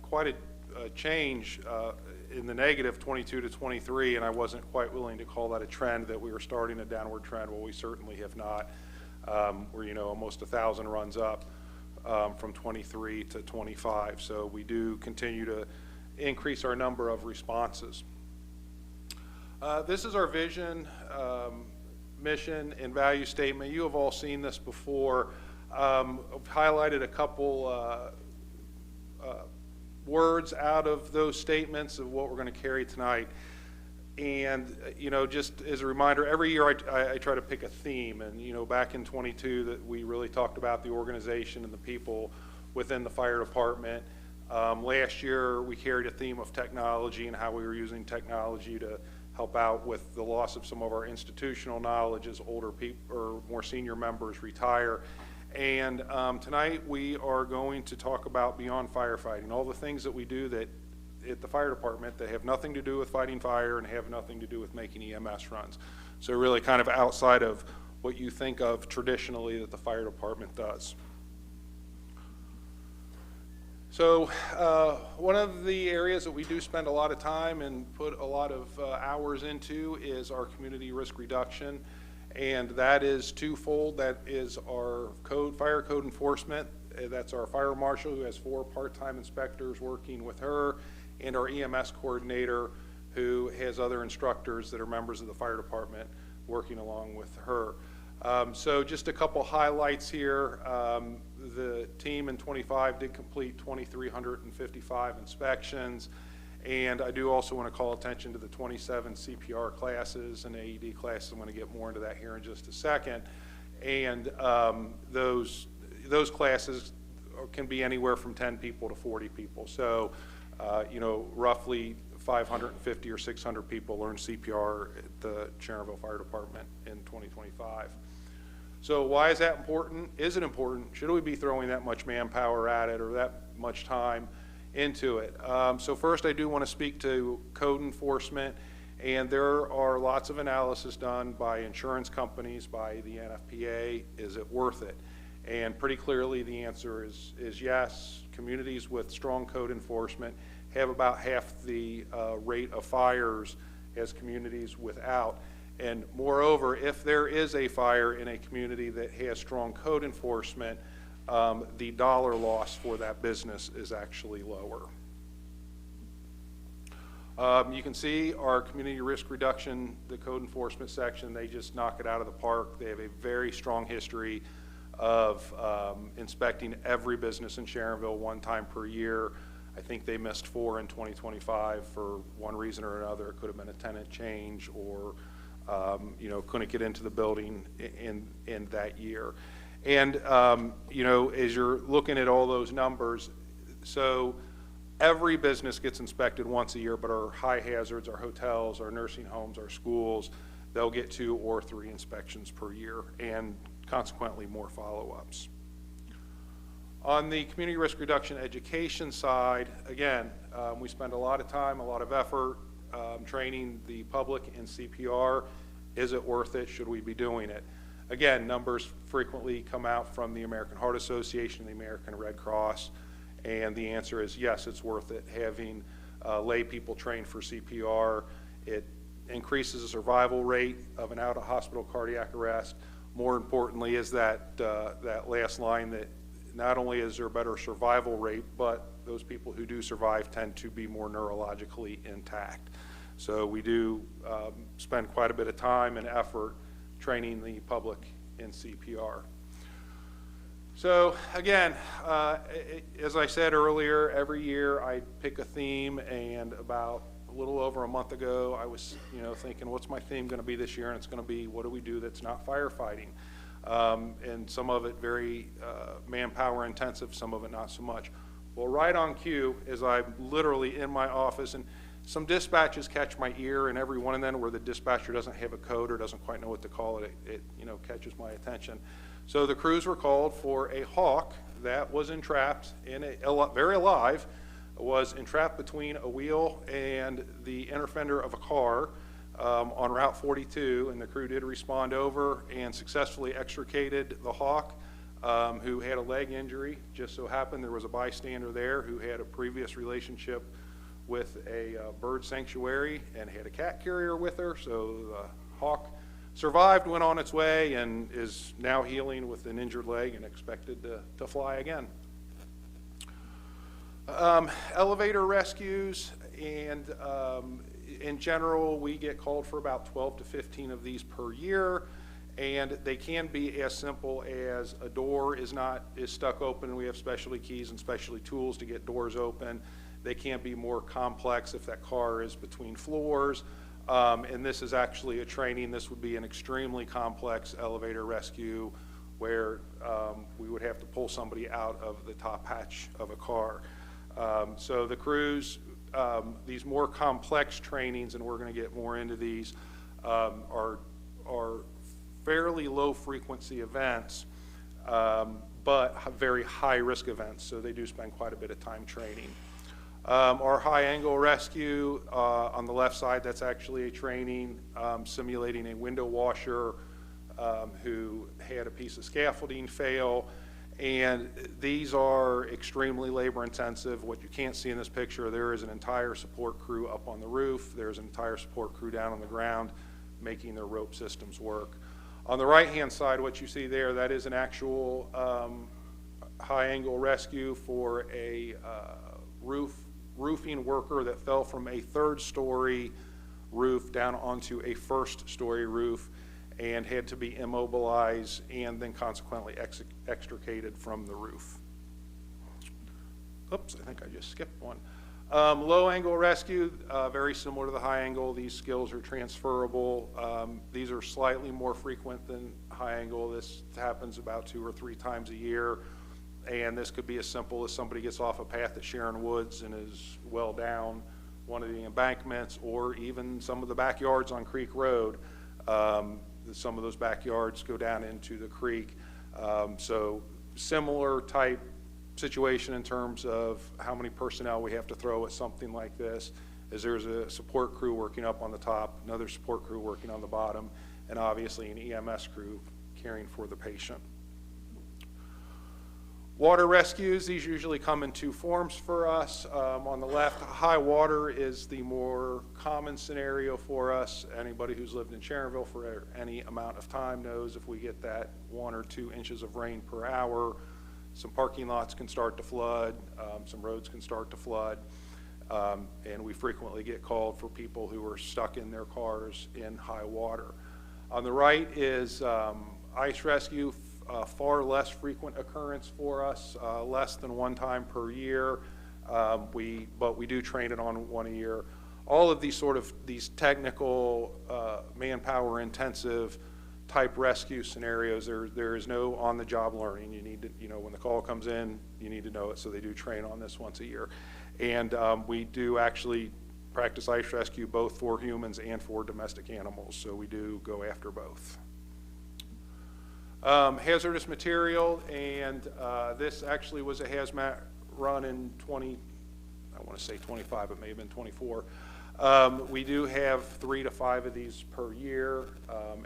quite a change in the negative 22 to 23, and I wasn't quite willing to call that a trend, that we were starting a downward trend. Well, we certainly have not. We're, almost 1,000 runs up from 23 to 25. So we do continue to increase our number of responses. This is our vision, mission, and value statement. You have all seen this before. I've highlighted a couple words out of those statements of what we're going to carry tonight. And, just as a reminder, every year I try to pick a theme. And, back in 22 that we really talked about the organization and the people within the fire department. Last year we carried a theme of technology and how we were using technology to help out with the loss of some of our institutional knowledge as older people or more senior members retire. And tonight we are going to talk about beyond firefighting, all the things that we do that at the fire department that have nothing to do with fighting fire and have nothing to do with making EMS runs. So really kind of outside of what you think of traditionally that the fire department does. So one of the areas that we do spend a lot of time and put a lot of hours into is our community risk reduction. And that is twofold. That is our fire code enforcement. That's our fire marshal, who has 4 part-time inspectors working with her, and our EMS coordinator, who has other instructors that are members of the fire department working along with her. So just a couple highlights here. The team in 25 did complete 2,355 inspections. And I do also want to call attention to the 27 CPR classes and AED classes. I'm going to get more into that here in just a second. And those classes can be anywhere from 10 people to 40 people. So, roughly 550 or 600 people learn CPR at the Sharonville Fire Department in 2025. So why is that important? Is it important? Should we be throwing that much manpower at it or that much time into it? So first, I do want to speak to code enforcement And there are lots of analysis done by insurance companies, by the NFPA. Is it worth it? And pretty clearly the answer is yes. Communities with strong code enforcement have about half the rate of fires as communities without. And moreover, if there is a fire in a community that has strong code enforcement, the dollar loss for that business is actually lower. You can see our community risk reduction, the code enforcement section, they just knock it out of the park. They have a very strong history of inspecting every business in Sharonville one time per year. I think they missed 4 in 2025 for one reason or another. It could have been a tenant change or couldn't get into the building in that year. And as you're looking at all those numbers, so every business gets inspected once a year, but our high hazards, our hotels, our nursing homes, our schools, they'll get 2 or 3 inspections per year, and consequently more follow-ups. On the community risk reduction education side, again, we spend a lot of time, a lot of effort training the public in CPR. Is it worth it? Should we be doing it? Again, numbers frequently come out from the American Heart Association, the American Red Cross, and the answer is yes, it's worth it. Having lay people trained for CPR, it increases the survival rate of an out-of-hospital cardiac arrest. More importantly is that last line, that not only is there a better survival rate, but those people who do survive tend to be more neurologically intact. So we do spend quite a bit of time and effort training the public in CPR. So again, as I said earlier, every year I pick a theme, and about a little over a month ago I was thinking, what's my theme going to be this year? And it's going to be, what do we do that's not firefighting? And some of it very manpower intensive, some of it not so much. Well, right on cue, as I'm literally in my office, and some dispatches catch my ear, and every one of them where the dispatcher doesn't have a code or doesn't quite know what to call it, it catches my attention. So the crews were called for a hawk that was entrapped in very alive, was entrapped between a wheel and the inner fender of a car on Route 42, and the crew did respond over and successfully extricated the hawk, who had a leg injury. Just so happened there was a bystander there who had a previous relationship with a bird sanctuary and had a cat carrier with her, so the hawk survived, went on its way, and is now healing with an injured leg and expected to fly again. Elevator rescues, and in general, we get called for about 12 to 15 of these per year, and they can be as simple as a door is stuck open, and we have specialty keys and specialty tools to get doors open. They can be more complex if that car is between floors. And this is actually a training. This would be an extremely complex elevator rescue where we would have to pull somebody out of the top hatch of a car. So the crews, these more complex trainings, and we're going to get more into these, are fairly low frequency events, but very high risk events. So they do spend quite a bit of time training. Our high angle rescue on the left side, that's actually a training simulating a window washer who had a piece of scaffolding fail, and these are extremely labor intensive. What you can't see in this picture, there is an entire support crew up on the roof, there's an entire support crew down on the ground making their rope systems work. On the right hand side, what you see there, that is an actual high angle rescue for a roofing worker that fell from a 3rd story roof down onto a 1st story roof and had to be immobilized and then consequently extricated from the roof. Oops, I think I just skipped one. Low angle rescue, very similar to the high angle. These skills are transferable. These are slightly more frequent than high angle. This happens about 2 or 3 times a year. And this could be as simple as somebody gets off a path at Sharon Woods and is well down one of the embankments, or even some of the backyards on Creek Road. Some of those backyards go down into the creek. So similar type situation in terms of how many personnel we have to throw at something like this. is there's a support crew working up on the top, another support crew working on the bottom, and obviously an EMS crew caring for the patient. Water rescues, these usually come in two forms for us. On the left, high water is the more common scenario for us. Anybody who's lived in Sharonville for any amount of time knows if we get that 1 or 2 inches of rain per hour, some parking lots can start to flood, some roads can start to flood, and we frequently get called for people who are stuck in their cars in high water. On the right is ice rescue. Far less frequent occurrence for us, less than 1 time per year, but we do train it on 1 a year. All of these technical, manpower intensive type rescue scenarios, there is no on-the-job learning. You need to, when the call comes in, you need to know it, so they do train on this once a year. And we do actually practice ice rescue both for humans and for domestic animals, so we do go after both. Hazardous material, and this actually was a hazmat run in 25, it may have been 24. We do have 3 to 5 of these per year.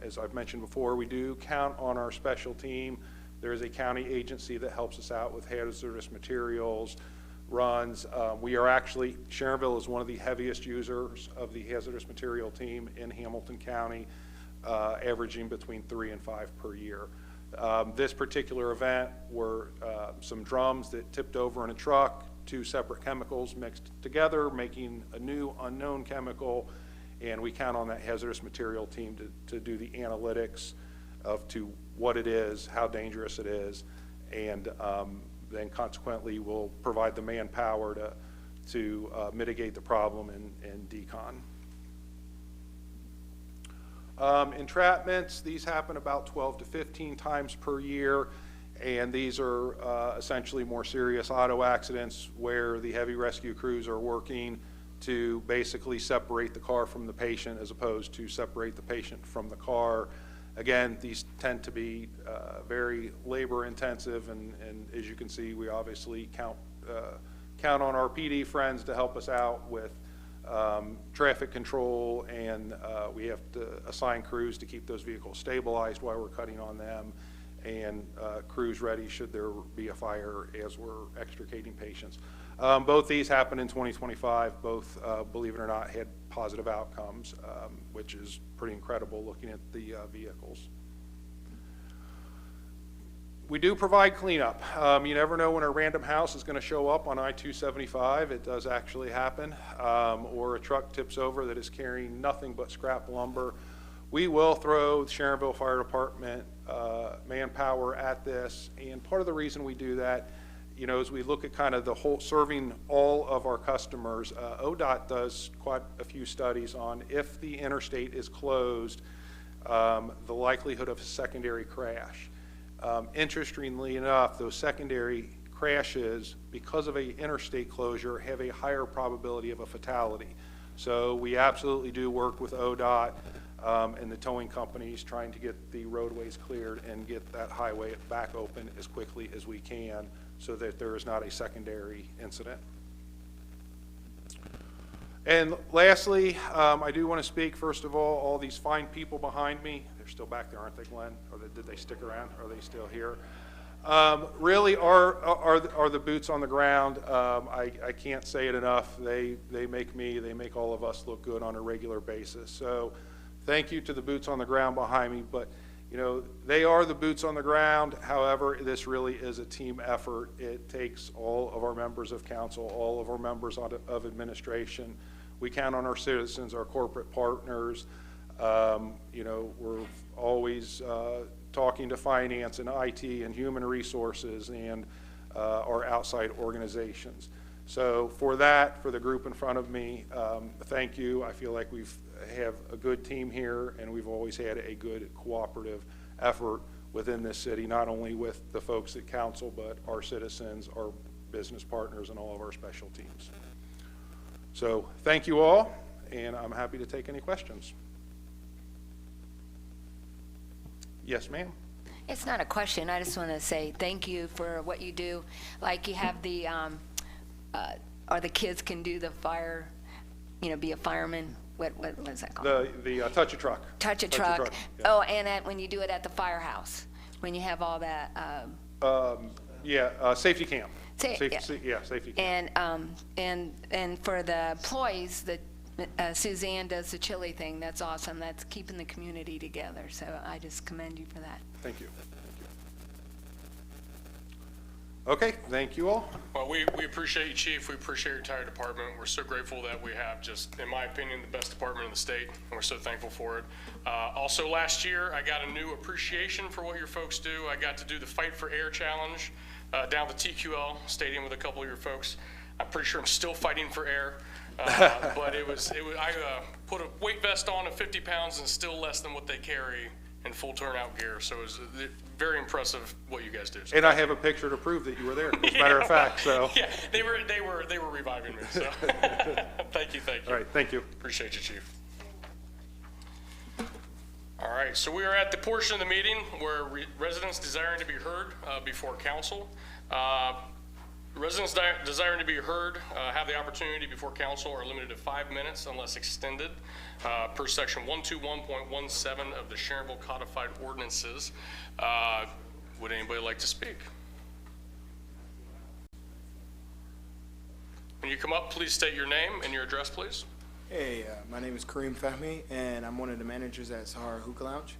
As I've mentioned before, we do count on our special team. There is a county agency that helps us out with hazardous materials runs. We are actually, Sharonville is one of the heaviest users of the hazardous material team in Hamilton County, averaging between 3 and 5 per year. This particular event were some drums that tipped over in a truck, 2 separate chemicals mixed together, making a new unknown chemical, and we count on that hazardous material team to do the analytics to what it is, how dangerous it is, and then consequently we'll provide the manpower to mitigate the problem and decon. Entrapments, these happen about 12 to 15 times per year, and these are essentially more serious auto accidents where the heavy rescue crews are working to basically separate the car from the patient as opposed to separate the patient from the car. Again, these tend to be very labor intensive, and as you can see, we obviously count on our PD friends to help us out with traffic control, and we have to assign crews to keep those vehicles stabilized while we're cutting on them, and crews ready should there be a fire as we're extricating patients. Both these happened in 2025. Both, believe it or not, had positive outcomes, which is pretty incredible looking at the vehicles. We do provide cleanup. You never know when a random house is going to show up on I-275. It does actually happen. Or a truck tips over that is carrying nothing but scrap lumber. We will throw the Sharonville Fire Department manpower at this, and part of the reason we do that, as we look at kind of the whole, serving all of our customers, ODOT does quite a few studies on if the interstate is closed, the likelihood of a secondary crash. Interestingly enough, those secondary crashes, because of an interstate closure, have a higher probability of a fatality. So we absolutely do work with ODOT and the towing companies trying to get the roadways cleared and get that highway back open as quickly as we can so that there is not a secondary incident. And lastly, I do want to speak, first of all these fine people behind me. They're still back there, aren't they, Glenn? Or did they stick around? Are they still here? Really are the boots on the ground. I can't say it enough. They make all of us look good on a regular basis. So thank you to the boots on the ground behind me. But, they are the boots on the ground. However, this really is a team effort. It takes all of our members of council, all of our members of administration. We count on our citizens, our corporate partners. We're always talking to finance and IT and human resources and our outside organizations. So for the group in front of me, thank you. I feel like we have a good team here, and we've always had a good cooperative effort within this city, not only with the folks at council, but our citizens, our business partners, and all of our special teams. So thank you all, and I'm happy to take any questions. Yes, ma'am. It's not a question. I just want to say thank you for what you do. Like you have the, or the kids can do the fire be a fireman? What is that called? The touch a truck. Touch a truck. Oh, and when you do it at the firehouse, when you have all that, Safety cam. Safety Safety cam. and for the employees, Suzanne does the chili thing. That's awesome. That's keeping the community together. So I just commend you for that. Thank you. Okay, thank you all. Well, we appreciate you, Chief. We appreciate your entire department. We're so grateful that we have just, in my opinion, the best department in the state, and we're so thankful for it. Also, last year, I got a new appreciation for what your folks do. I got to do the Fight for Air Challenge down at the TQL Stadium with a couple of your folks. I'm pretty sure I'm still fighting for air, but I put a weight vest on of 50 pounds and still less than what they carry in full turnout gear. So it was very impressive what you guys do. So And I have a picture to prove that you were there, as a matter of fact, so. Yeah, they were reviving me, so. Thank you. All right, thank you. Appreciate you, Chief. All right, so we are at the portion of the meeting where residents desiring to be heard before council. Residents desiring to be heard have the opportunity before council are limited to 5 minutes unless extended per section 121.17 of the Sharonville Codified Ordinances. Would anybody like to speak? When you come up, please state your name and your address, please. Hey, my name is Kareem Fahmy, and I'm one of the managers at Sahara Hookah Lounge.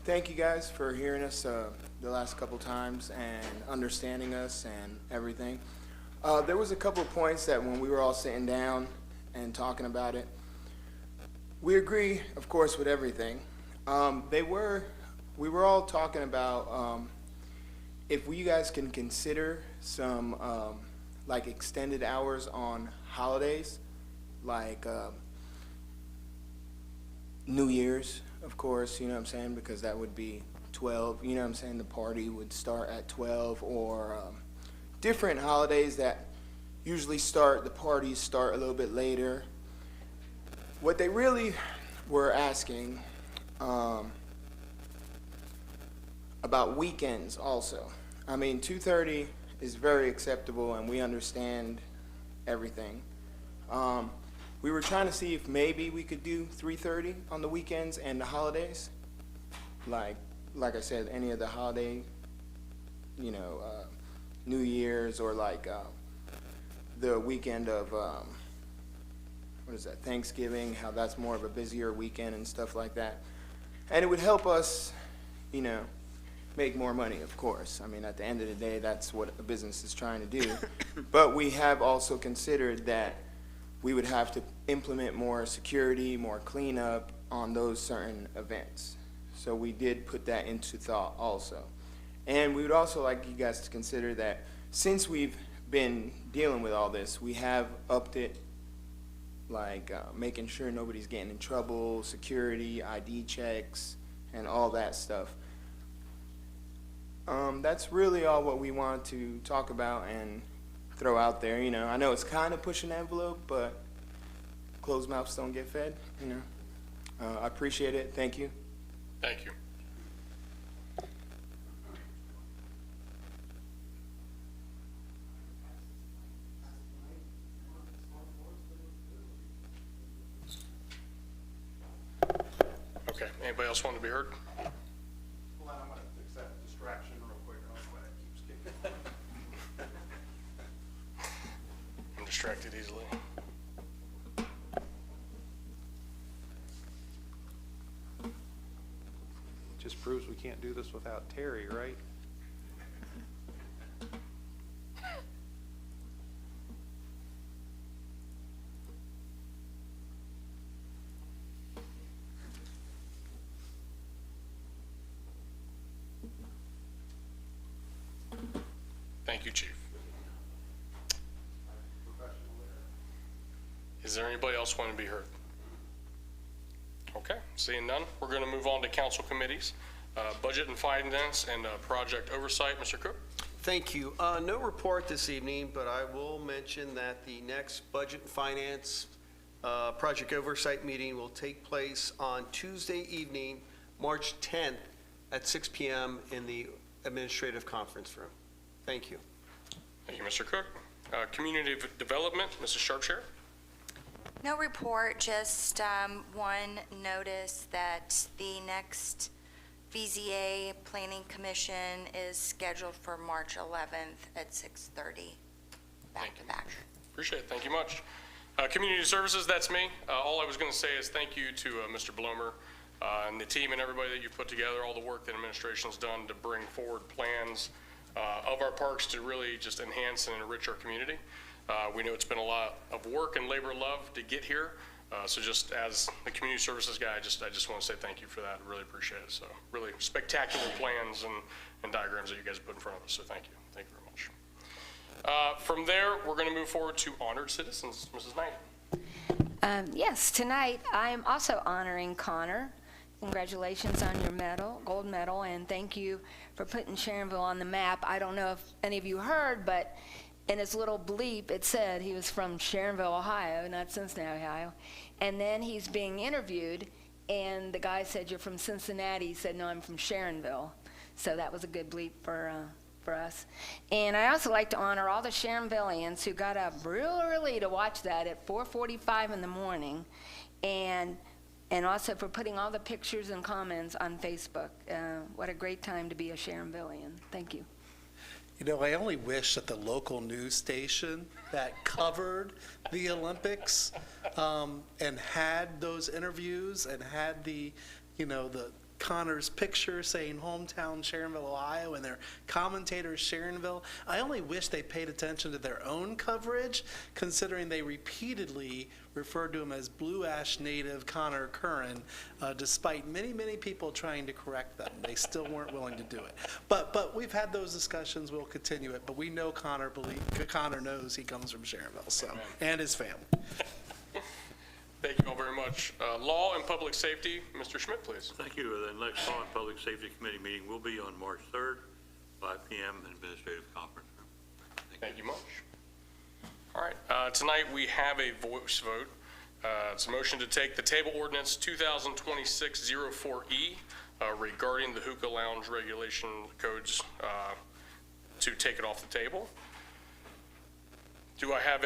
Thank you guys for hearing us the last couple times and understanding us and everything. There was a couple points that when we were all sitting down and talking about it, we agree, of course, with everything. We were all talking about if you guys can consider some like extended hours on holidays, like New Year's, of course, you know what I'm saying, because that would be 12, you know what I'm saying, the party would start at 12, or different holidays that usually the parties start a little bit later. What they really were asking about weekends also. I mean, 2:30 is very acceptable, and we understand everything. We were trying to see if maybe we could do 3:30 on the weekends and the holidays. Like I said, any of the holiday, New Year's, or like the weekend of, Thanksgiving, how that's more of a busier weekend and stuff like that. And it would help us, make more money, of course. I mean, at the end of the day, that's what a business is trying to do. But we have also considered that we would have to implement more security, more cleanup on those certain events. So we did put that into thought also. And we would also like you guys to consider that since we've been dealing with all this, we have upped it, like making sure nobody's getting in trouble, security, ID checks, and all that stuff. That's really all what we wanted to talk about and throw out there. I know it's kind of pushing the envelope, but closed mouths don't get fed. I appreciate it. Thank you. Thank you. Okay, anybody else want to be heard? Hold on, I'm going to fix that distraction real quick. I don't know why that keeps getting. I'm distracted easily. Just proves we can't do this without Terry, right? Thank you, Chief. Is there anybody else wanting to be heard? Okay, seeing none, we're going to move on to council committees, budget and finance and project oversight. Mr. Cook? Thank you. No report this evening, but I will mention that the next budget and finance project oversight meeting will take place on Tuesday evening, March 10th at 6 p.m. in the administrative conference room. Thank you. Thank you, Mr. Cook. Community development, Mrs. Sharpshire? No report, just one notice that the next BZA Planning Commission is scheduled for March 11th at 6:30, back to back. Appreciate it. Thank you much. Community Services, that's me. All I was going to say is thank you to Mr. Blomer and the team and everybody that you've put together, all the work that administration's done to bring forward plans of our parks to really just enhance and enrich our community. We know it's been a lot of work and labor love to get here. So just as the community services guy, I just want to say thank you for that. I really appreciate it. So really spectacular plans and diagrams that you guys put in front of us. So thank you. Thank you very much. From there, we're going to move forward to honored citizens. Mrs. Knight. Yes, tonight I'm also honoring Connor. Congratulations on your medal, gold medal, and thank you for putting Sharonville on the map. I don't know if any of you heard, but in his little bleep, it said he was from Sharonville, Ohio, not Cincinnati, Ohio. And then he's being interviewed, and the guy said, "You're from Cincinnati." He said, "No, I'm from Sharonville." So that was a good bleep for us. And I also like to honor all the Sharonvillians who got up real early to watch that at 4:45 in the morning, and also for putting all the pictures and comments on Facebook. What a great time to be a Sharonvillian. Thank you. You know, I only wish that the local news station that covered the Olympics and had those interviews and had the Connor's picture saying hometown Sharonville, Ohio, and their commentators Sharonville. I only wish they paid attention to their own coverage, considering they repeatedly referred to him as Blue Ash native Connor Curran, despite many, many people trying to correct them. They still weren't willing to do it. But we've had those discussions. We'll continue it. But we know Connor knows he comes from Sharonville, so, and his family. Thank you all very much. Law and Public Safety, Mr. Schmidt, please. Thank you. The next Law and Public Safety Committee meeting will be on March 3rd, 5 p.m. in Administrative Conference Room. Thank you much. All right. Tonight we have a voice vote. It's a motion to take the table ordinance 2026-04E regarding the hookah lounge regulation codes to take it off the table. Do I have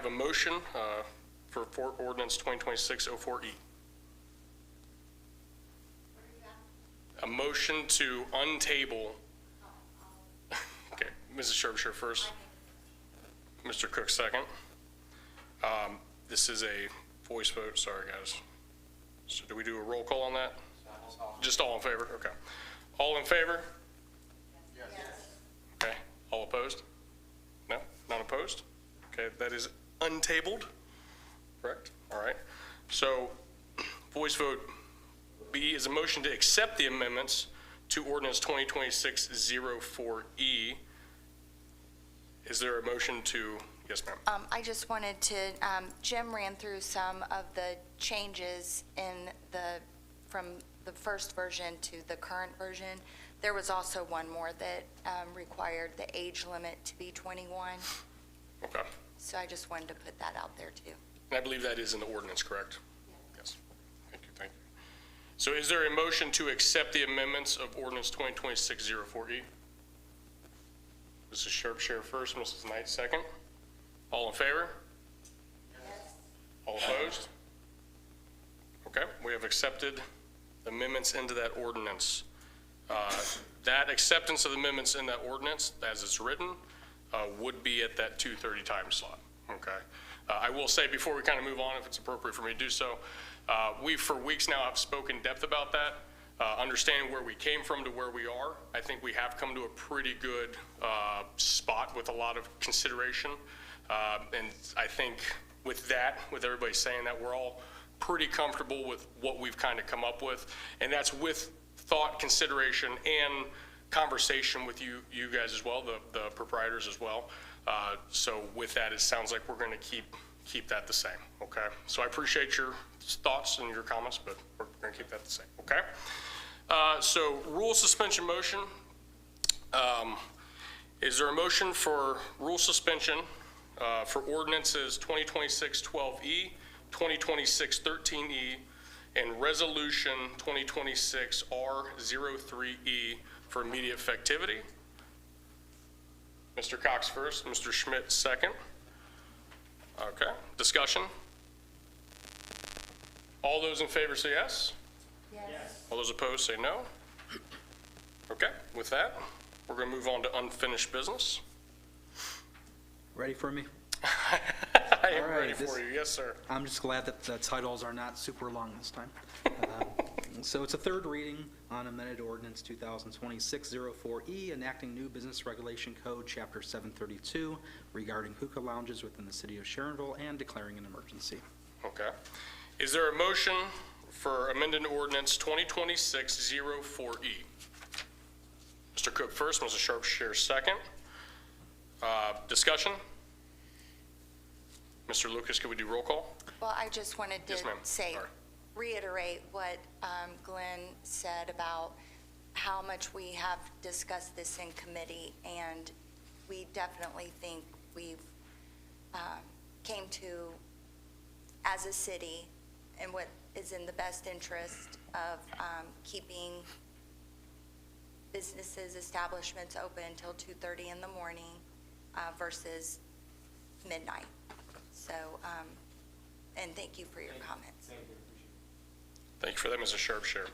a motion for ordinance 2026-04E? A motion to untable. Okay, Mrs. Shropshire first. Mr. Cook second. This is a voice vote. Sorry, guys. So do we do a roll call on that? Just all in favor? Okay. All in favor? Yes. Okay. All opposed? No? Not opposed? Okay, that is untabled. Correct? All right. So voice vote B is a motion to accept the amendments to ordinance 2026-04E. Is there a motion to, yes, ma'am? I just wanted to, Jim ran through some of the changes from the first version to the current version. There was also one more that required the age limit to be 21. Okay. So I just wanted to put that out there too. And I believe that is in the ordinance, correct? Yes. Thank you, thank you. So is there a motion to accept the amendments of ordinance 2026-04E? Mrs. Shropshire first, Mrs. Knight second. All in favor? Yes. All opposed? Okay, we have accepted amendments into that ordinance. That acceptance of the amendments in that ordinance, as it's written, would be at that 2:30 time slot, okay? I will say before we kind of move on, if it's appropriate for me to do so, we for weeks now have spoken in depth about that, understanding where we came from to where we are. I think we have come to a pretty good spot with a lot of consideration. And I think with that, with everybody saying that, we're all pretty comfortable with what we've kind of come up with. And that's with thought, consideration, and conversation with you guys as well, the proprietors as well. So with that, it sounds like we're going to keep that the same, okay? So I appreciate your thoughts and your comments, but we're going to keep that the same, okay? So rule suspension motion. Is there a motion for rule suspension for ordinances 2026-12E, 2026-13E, and resolution 2026-R03E for immediate effectivity? Mr. Cox first, Mr. Schmidt second. Okay, discussion? All those in favor say yes? Yes. All those opposed say no? Okay, with that, we're going to move on to unfinished business. Ready for me? I am All right, ready for you, yes, sir. I'm just glad that the titles are not super long this time. So it's a third reading on amended ordinance 2026-04E, enacting new business regulation code, chapter 732, regarding hookah lounges within the city of Sharonville and declaring an emergency. Okay. Is there a motion for amended ordinance 2026-04E? Mr. Cook first, Mrs. Sharpshire second. Discussion? Mr. Lucas, could we do roll call? Well, I just wanted to Yes, ma'am. say, Sorry. reiterate what Glenn said about how much we have discussed this in committee, and we definitely think we've came to, as a city, and what is in the best interest of keeping businesses, establishments open until 2:30 in the morning versus midnight. So, and thank you for your comments. Thank you for that, Mrs. Sharpshire.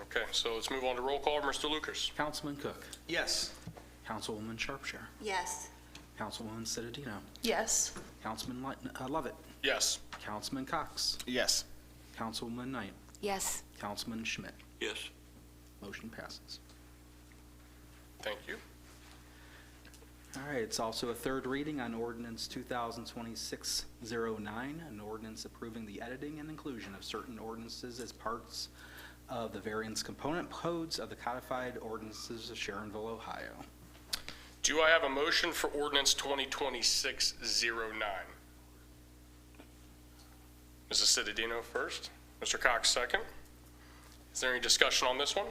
Okay, so let's move on to roll call. Mr. Lucas? Councilman Cook, Yes. Councilwoman Sharpshire, Yes. Councilwoman Citadino, Yes. Councilman Lovett, Yes. Councilman Cox, Yes. Councilwoman Knight, Yes. Councilman Schmidt. Yes. Motion passes. Thank you. All right, it's also a third reading on ordinance 2026-09, an ordinance approving the editing and inclusion of certain ordinances as parts of the variance component codes of the codified ordinances of Sharonville, Ohio. Do I have a motion for ordinance 2026-09? Mrs. Citadino first, Mr. Cox second. Is there any discussion on this one?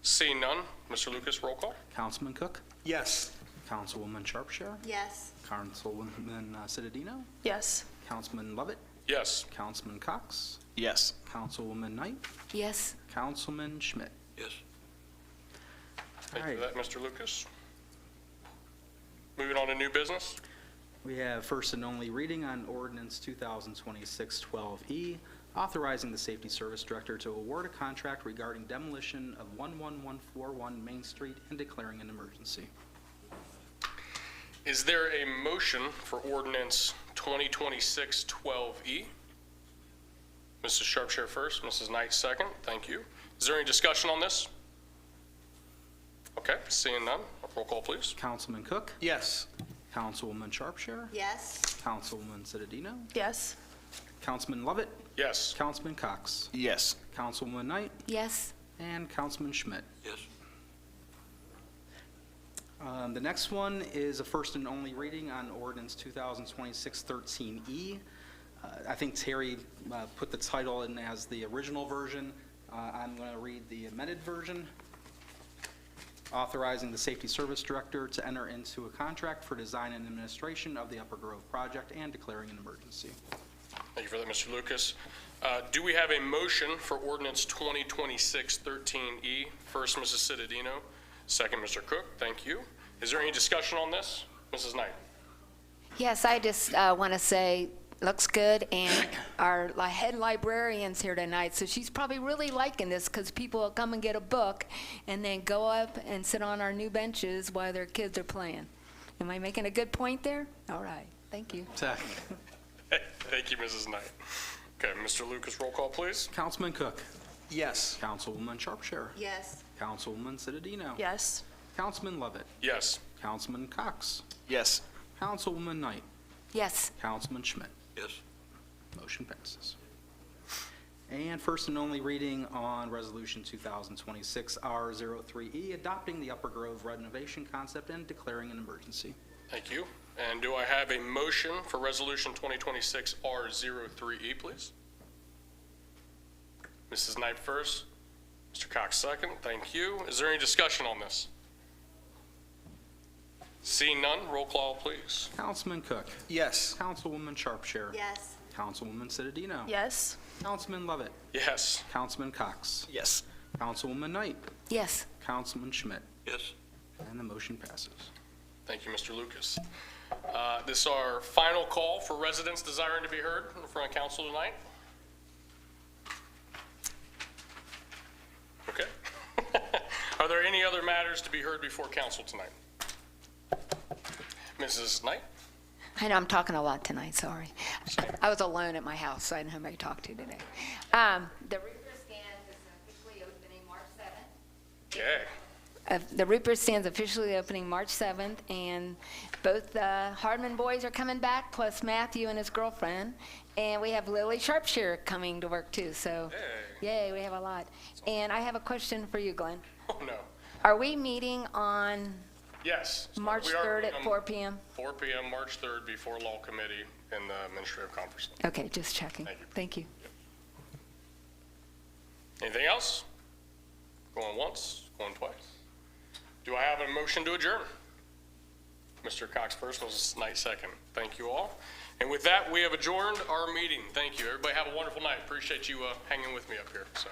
Seeing none, Mr. Lucas, roll call. Councilman Cook, Yes. Councilwoman Sharpshire, Yes. Councilwoman Citadino, Yes. Councilman Lovett, Yes. Councilman Cox, Yes. Councilwoman Knight, Yes. Councilman Schmidt. Yes. Thank you for Alright. that, Mr. Lucas. Moving on to new business. We have first and only reading on ordinance 2026-12E, authorizing the Safety Service Director to award a contract regarding demolition of 11141 Main Street and declaring an emergency. Is there a motion for ordinance 2026-12E? Mrs. Sharpshire first, Mrs. Knight second. Thank you. Is there any discussion on this? Okay, seeing none, roll call, please. Councilman Cook, Yes. Councilwoman Sharpshire, Yes. Councilwoman Citadino, Yes. Councilman Lovett, Yes. Councilman Cox, Yes. Councilwoman Knight, Yes. and Councilman Schmidt. Yes. The next one is a first and only reading on ordinance 2026-13E. I think Terry put the title in as the original version. I'm going to read the amended version. Authorizing the Safety Service Director to enter into a contract for design and administration of the Upper Grove project and declaring an emergency. Thank you for that, Mr. Lucas. Do we have a motion for ordinance 2026-13E? First, Mrs. Citadino, second, Mr. Cook. Thank you. Is there any discussion on this? Mrs. Knight? Yes, I just want to say, looks good, and our head librarian's here tonight, so she's probably really liking this because people will come and get a book and then go up and sit on our new benches while their kids are playing. Am I making a good point there? All right, thank you. Thank you, Mrs. Knight. Okay, Mr. Lucas, roll call, please. Councilman Cook, Yes. Councilwoman Sharpshire, Yes. Councilwoman Citadino, Yes. Councilman Lovett, Yes. Councilman Cox, Yes. Councilwoman Knight, Yes. Councilman Schmidt. Yes. Motion passes. And first and only reading on Resolution 2026-R03E, adopting the Upper Grove renovation concept and declaring an emergency. Thank you. And do I have a motion for resolution 2026-R03E, please? Mrs. Knight first, Mr. Cox second. Thank you. Is there any discussion on this? Seeing none, roll call, please. Councilman Cook, Yes. Councilwoman Sharpshire, Yes. Councilwoman Citadino, Yes. Councilman Lovett, Yes. Councilman Cox, Yes. Councilwoman Knight, Yes. Councilman Schmidt, Yes. and the motion passes. Thank you, Mr. Lucas. This is our final call for residents desiring to be heard in front of council tonight. Okay. Are there any other matters to be heard before council tonight? Mrs. Knight? I know I'm talking a lot tonight, sorry. I was alone at my house, so I didn't have anybody to talk to today. The Reaper stand is officially opening March 7th. Yeah. The Reaper stand's officially opening March 7th, and both the Hardman boys are coming back, plus Matthew and his girlfriend. And we have Lily Sharpshire coming to work too, so yay, we have a lot. And I have a question for you, Glenn. Oh, no. Are we meeting on Yes. March We are 3rd at meeting 4 p.m.? 4 p.m. March 3rd before Law Committee in the Administrative Conference. Okay, just checking. Thank you. Anything else? Going once, going twice? Do I have a motion to adjourn? Mr. Cox first, Mrs. Knight second. Thank you all. And with that, we have adjourned our meeting. Thank you. Everybody have a wonderful night. Appreciate you hanging with me up here. So.